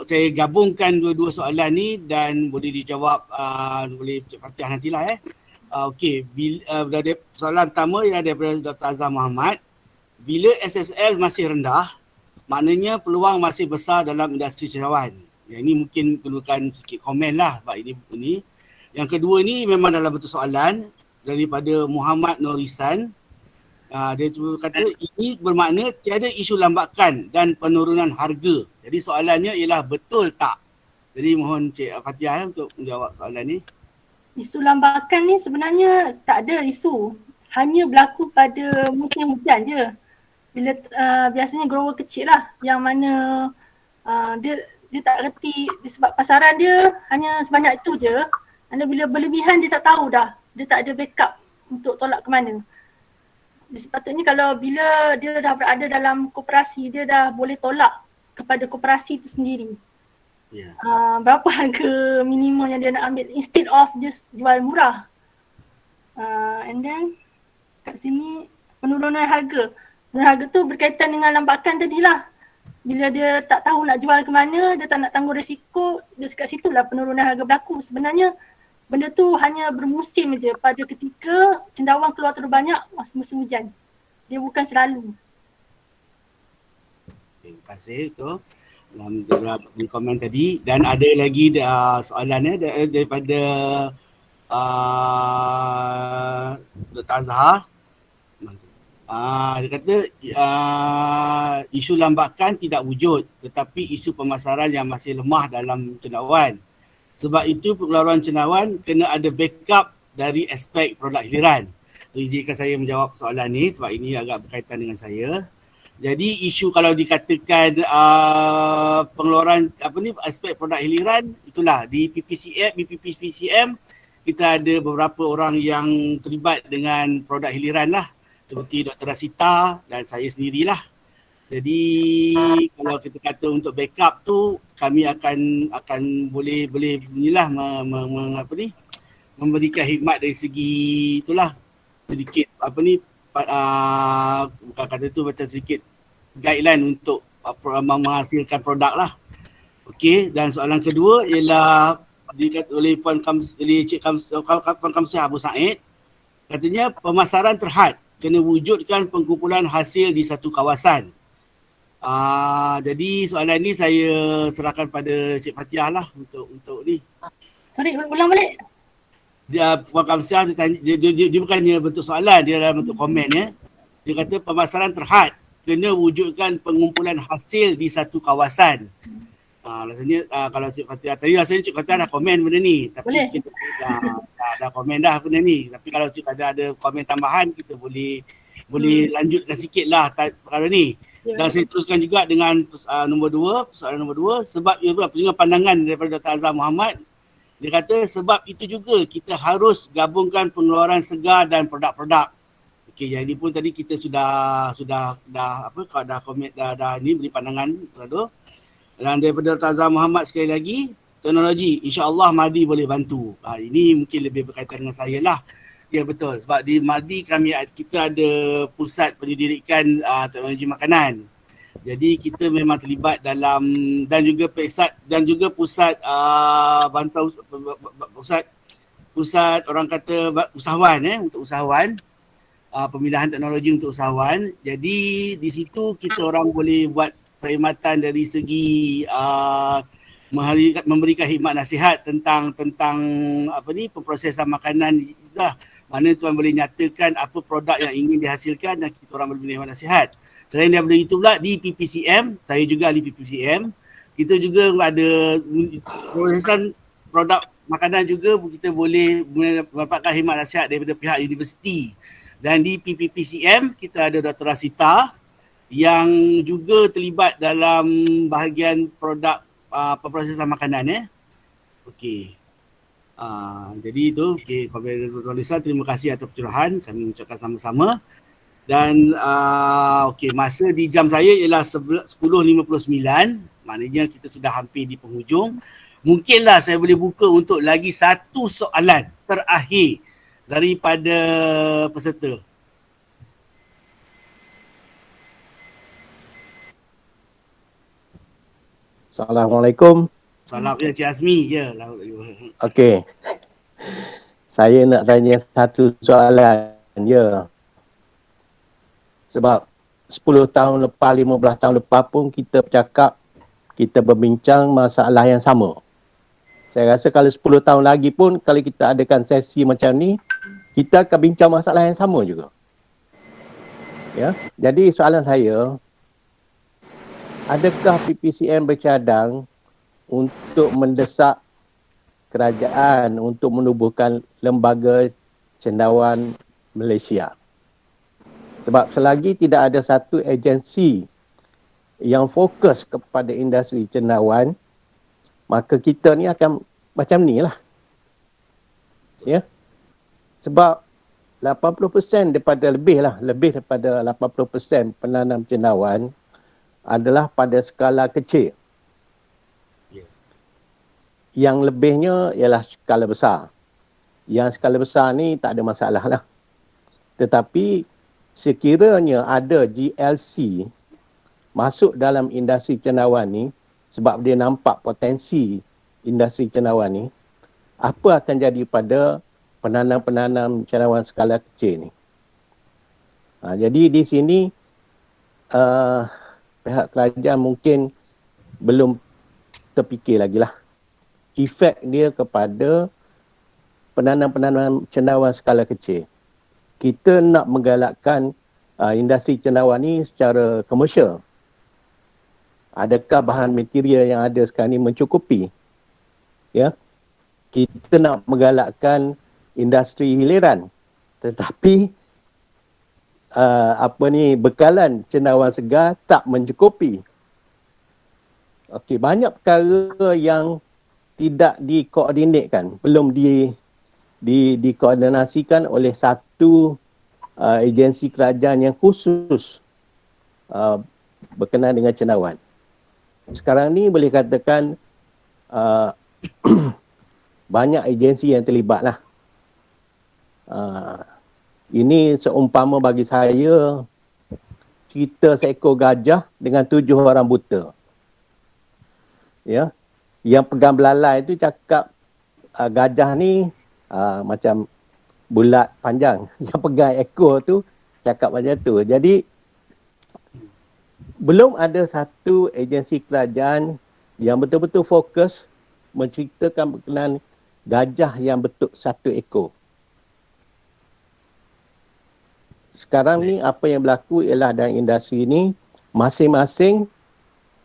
Saya gabungkan dua-dua soalan ni dan boleh dijawab boleh Cik Fatihah nantilah Okey, soalan pertama ialah daripada Dr. Azhar Muhammad. Bila SSL masih rendah, maknanya peluang masih besar dalam industri cendawan. Yang ini mungkin perlukan sikit komen lah sebab ini. Yang kedua ni memang dalam bentuk soalan daripada Muhammad Norisan. Dia cuba kata ini bermakna tiada isu lambakan dan penurunan harga. Jadi soalannya ialah betul tak? Jadi mohon Cik Fatihah untuk menjawab soalan ni. Isu lambakan ni sebenarnya tak ada isu. Hanya berlaku pada musim hujan je. Bila biasanya grower kecil lah yang mana dia tak reti sebab pasaran dia hanya sebanyak itu je. Anda bila berlebihan dia tak tahu dah. Dia tak ada backup untuk tolak ke mana. Sepatutnya kalau bila dia dah berada dalam koperasi, dia dah boleh tolak kepada koperasi itu sendiri. Yeah. Berapa harga minimum yang dia nak ambil instead of just jual murah. And then kat sini penurunan harga. Dan harga tu berkaitan dengan lambakan tadilah. Bila dia tak tahu nak jual ke mana, dia tak nak tanggung risiko, dia kat situlah penurunan harga berlaku. Sebenarnya benda tu hanya bermusim je pada ketika cendawan keluar terlalu banyak masa musim hujan. Dia bukan selalu. Terima kasih tu dalam beberapa komen tadi. Dan ada lagi soalannya daripada Dr. Azhar. Dia kata isu lambakan tidak wujud tetapi isu pemasaran yang masih lemah dalam cendawan. Sebab itu pengeluaran cendawan kena ada backup dari aspek produk hiliran. So, izinkan saya menjawab soalan ni sebab ini agak berkaitan dengan saya. Jadi isu kalau dikatakan pengeluaran aspek produk hiliran, itulah di PPCM kita ada beberapa orang yang terlibat dengan produk hiliran lah. Seperti Dr. Rasita dan saya sendirilah. Jadi kalau kita kata untuk backup tu kami akan boleh inilah memberikan khidmat dari segi itulah sedikit bukan kata tu macam sedikit guideline untuk menghasilkan produk lah. Okey, dan soalan kedua ialah dikatakan oleh Puan Kamsiah Abu Said, katanya pemasaran terhad kena wujudkan pengkumpulan hasil di satu kawasan. Jadi soalan ni saya serahkan pada Cik Fatiah lah untuk ni. Sorry, ulang balik. Puan Kamsiah dia bukannya bentuk soalan, dia dalam bentuk komen ya. Dia kata pemasaran terhad kena wujudkan pengumpulan hasil di satu kawasan. Rasanya kalau Cik Fatiah tadi rasanya Cik Fatiah dah komen benda ni, tapi Boleh. kita dah komen dah benda ni. Tapi kalau Cik Fatiah ada komen tambahan, kita boleh lanjutkan sikit lah perkara ni. Dan saya teruskan juga dengan soalan nombor dua, sebab ia dengan pandangan daripada Dr. Azhar Muhammad. Dia kata sebab itu juga kita harus gabungkan pengeluaran segar dan produk-produk. Okey, yang ini pun tadi kita sudah komen dah ni beri pandangan tu. Dan daripada Dr. Azhar Muhammad sekali lagi, teknologi insya-Allah MADI boleh bantu. Ini mungkin lebih berkaitan dengan saya lah. Ya betul, sebab di MADI kita ada pusat penyelidikan teknologi makanan. Jadi kita memang terlibat dalam dan juga pusat bantau pusat orang kata usahawan untuk usahawan, pemindahan teknologi untuk usahawan. Jadi di situ kita orang boleh buat perkhidmatan dari segi memberikan khidmat nasihat tentang pemprosesan makanan lah. Mana tuan boleh nyatakan apa produk yang ingin dihasilkan dan kita orang boleh menerima nasihat. Selain daripada itu pula di PPCM, saya juga ahli PPCM, kita juga ada prosesan produk makanan juga kita boleh mendapatkan khidmat nasihat daripada pihak universiti. Dan di PPCM kita ada Dr. Rasita yang juga terlibat dalam bahagian produk pemprosesan makanan Okey. Jadi itu Kepada Dr. Lisa, terima kasih atas pencerahan, kami ucapkan sama-sama. Dan masa di jam saya ialah 10.59, maknanya kita sudah hampir di penghujung. Mungkinlah saya boleh buka untuk lagi satu soalan terakhir daripada peserta. Assalamualaikum. Salam ya Cik Azmi. Ya. Okey. Saya nak tanya satu soalan je. Sebab 10 tahun lepas, 15 tahun lepas pun kita bercakap, kita berbincang masalah yang sama. Saya rasa kalau 10 tahun lagi pun kalau kita adakan sesi macam ni, kita akan bincang masalah yang sama juga. Ya. Jadi soalan saya, adakah PPCM bercadang untuk mendesak kerajaan untuk menubuhkan lembaga cendawan Malaysia? Sebab selagi tidak ada satu agensi yang fokus kepada industri cendawan, maka kita ni akan macam ni lah. Ya. Sebab 80% lebih daripada 80% penanam cendawan adalah pada skala kecil. Yang lebihnya ialah skala besar. Yang skala besar ni tak ada masalah lah. Tetapi sekiranya ada GLC masuk dalam industri cendawan ni, sebab dia nampak potensi industri cendawan ni, apa akan jadi pada penanam-penanam cendawan skala kecil ni? Jadi di sini pihak kerajaan mungkin belum terfikir lagi lah efek dia kepada penanam-penanam cendawan skala kecil. Kita nak menggalakkan industri cendawan ni secara komersial. Adakah bahan material yang ada sekarang ni mencukupi? Ya. Kita nak menggalakkan industri hiliran. Tetapi bekalan cendawan segar tak mencukupi. Okey, banyak perkara yang tidak dikoordinatkan, belum dikoordinasikan oleh satu agensi kerajaan yang khusus berkenaan dengan cendawan. Sekarang ni boleh katakan banyak agensi yang terlibat lah. Ini seumpama bagi saya cerita seekor gajah dengan 7 orang buta. Ya. Yang pegang belalai tu cakap gajah ni macam bulat panjang. Yang pegang ekor tu cakap macam tu. Jadi belum ada satu agensi kerajaan yang betul-betul fokus menceritakan berkenaan gajah yang betul satu ekor. Sekarang ni apa yang berlaku ialah dalam industri ni masing-masing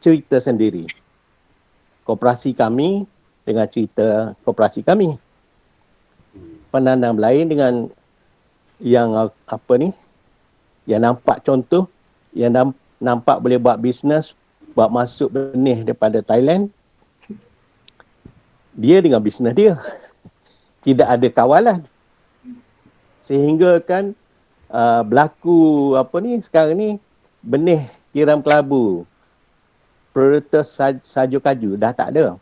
cerita sendiri. Koperasi kami dengan cerita koperasi kami. Penanam lain dengan yang apa ni, yang nampak contoh, yang nampak boleh buat bisnes, buat masuk benih daripada Thailand, dia dengan bisnes dia. Tidak ada kawalan. Sehingga kan berlaku apa ni sekarang ni, benih tiram kelabu, prioritas sajo kaju dah tak ada.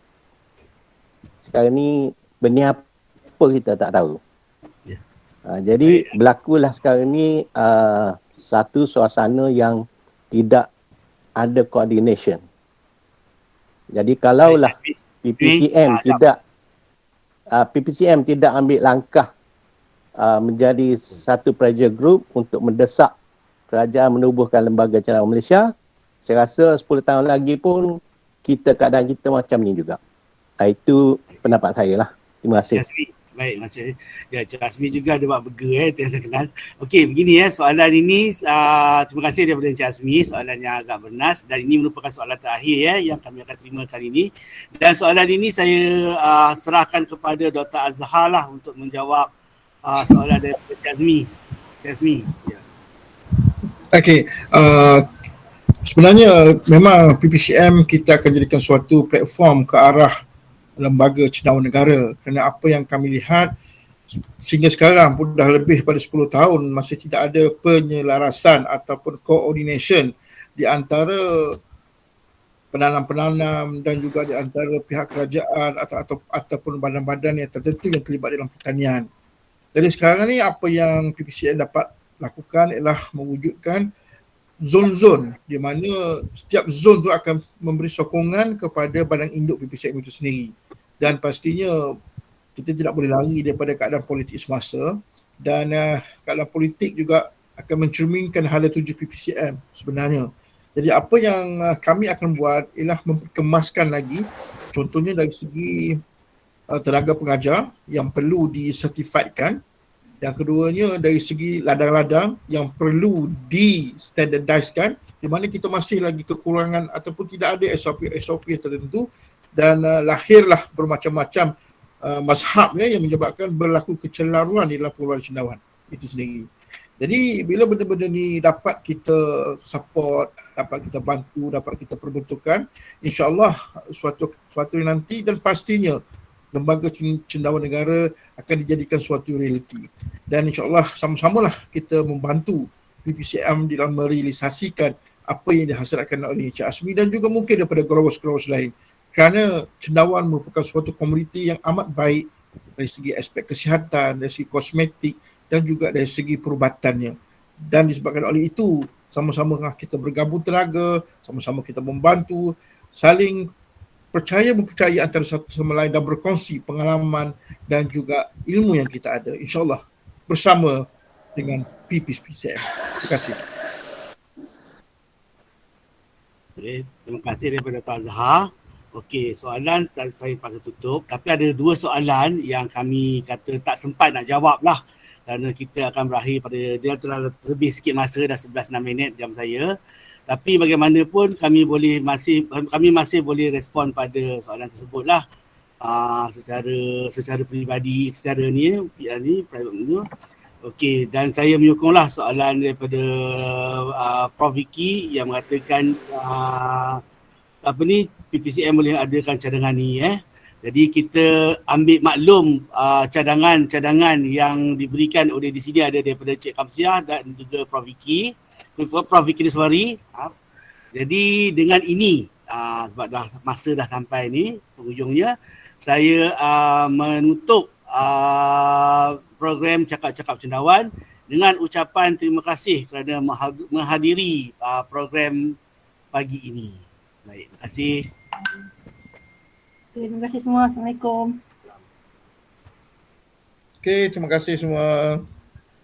Sekarang ni benih apa kita tak tahu. Jadi berlakulah sekarang ni satu suasana yang tidak ada coordination. Jadi kalaulah PPCM tidak ambil langkah menjadi satu pressure group untuk mendesak kerajaan menubuhkan lembaga cendawan Malaysia, saya rasa 10 tahun lagi pun keadaan kita macam ni juga. Itu pendapat saya lah. Terima kasih. Baik, Masya ya, Cik Azmi juga ada buat burger yang saya kenal. Okey, begini soalan ini terima kasih daripada Cik Azmi, soalan yang agak bernas dan ini merupakan soalan terakhir yang kami akan terima kali ini. Dan soalan ini saya serahkan kepada Dr. Azhar lah untuk menjawab soalan daripada Cik Azmi. Cik Azmi. Ya. Okey, sebenarnya memang PPCM kita akan jadikan suatu platform ke arah lembaga cendawan negara, kerana apa yang kami lihat sehingga sekarang pun dah lebih pada 10 tahun masih tidak ada penyelarasan ataupun coordination di antara penanam-penanam dan juga di antara pihak kerajaan ataupun badan-badan yang tertentu yang terlibat dalam pertanian. Jadi sekarang ni apa yang PPCM dapat lakukan ialah mewujudkan zon-zon di mana setiap zon tu akan memberi sokongan kepada badan induk PPCM itu sendiri. Dan pastinya kita tidak boleh lari daripada keadaan politik semasa dan keadaan politik juga akan mencerminkan hala tuju PPCM sebenarnya. Jadi apa yang kami akan buat ialah memperkemaskan lagi, contohnya dari segi tenaga pengajar yang perlu disertifikatkan. Yang keduanya dari segi ladang-ladang yang perlu di-standardizkan, di mana kita masih lagi kekurangan ataupun tidak ada SOP tertentu dan lahirlah bermacam-macam mazhab yang menyebabkan berlaku kecelaruan di dalam pengeluaran cendawan itu sendiri. Jadi bila benda-benda ni dapat kita support, dapat kita bantu, dapat kita perbentukkan, insya-Allah suatu nanti dan pastinya lembaga cendawan negara akan dijadikan suatu realiti. Dan insya-Allah sama-samalah kita membantu PPCM dalam merealisasikan apa yang dihasilkan oleh Cik Azmi dan juga mungkin daripada growers-growers lain. Kerana cendawan merupakan suatu komuniti yang amat baik dari segi aspek kesihatan, dari segi kosmetik dan juga dari segi perubatannya. Dan disebabkan oleh itu, sama-sama kita bergabung tenaga, sama-sama kita membantu, saling mempercayai antara satu sama lain dan berkongsi pengalaman dan juga ilmu yang kita ada, insya-Allah bersama dengan PPCM. Terima kasih. Okay, terima kasih daripada Dr. Azhar. Okey, soalan saya pasal tutup, tapi ada dua soalan yang kami kata tak sempat nak jawab lah kerana kita akan berakhir pada dia telah lebih sikit masa, dah 11:06 jam saya. Tapi bagaimanapun kami masih boleh respon pada soalan tersebut lah secara peribadi, secara private menu. Okey, dan saya menyokonglah soalan daripada Prof Vicky yang mengatakan PPCM boleh adakan cadangan ni Jadi kita ambil maklum cadangan yang diberikan oleh di sini ada daripada Cik Kamsiah dan juga Prof Vicky Niswari. Jadi dengan ini sebab dah masa dah sampai ni penghujungnya, saya menutup program Cakap-Cakap Cendawan dengan ucapan terima kasih kerana menghadiri program pagi ini. Baik, terima kasih. Okay, terima kasih semua. Assalamualaikum. Okey, terima kasih semua.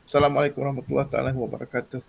Assalamualaikum warahmatullahi wabarakatuh.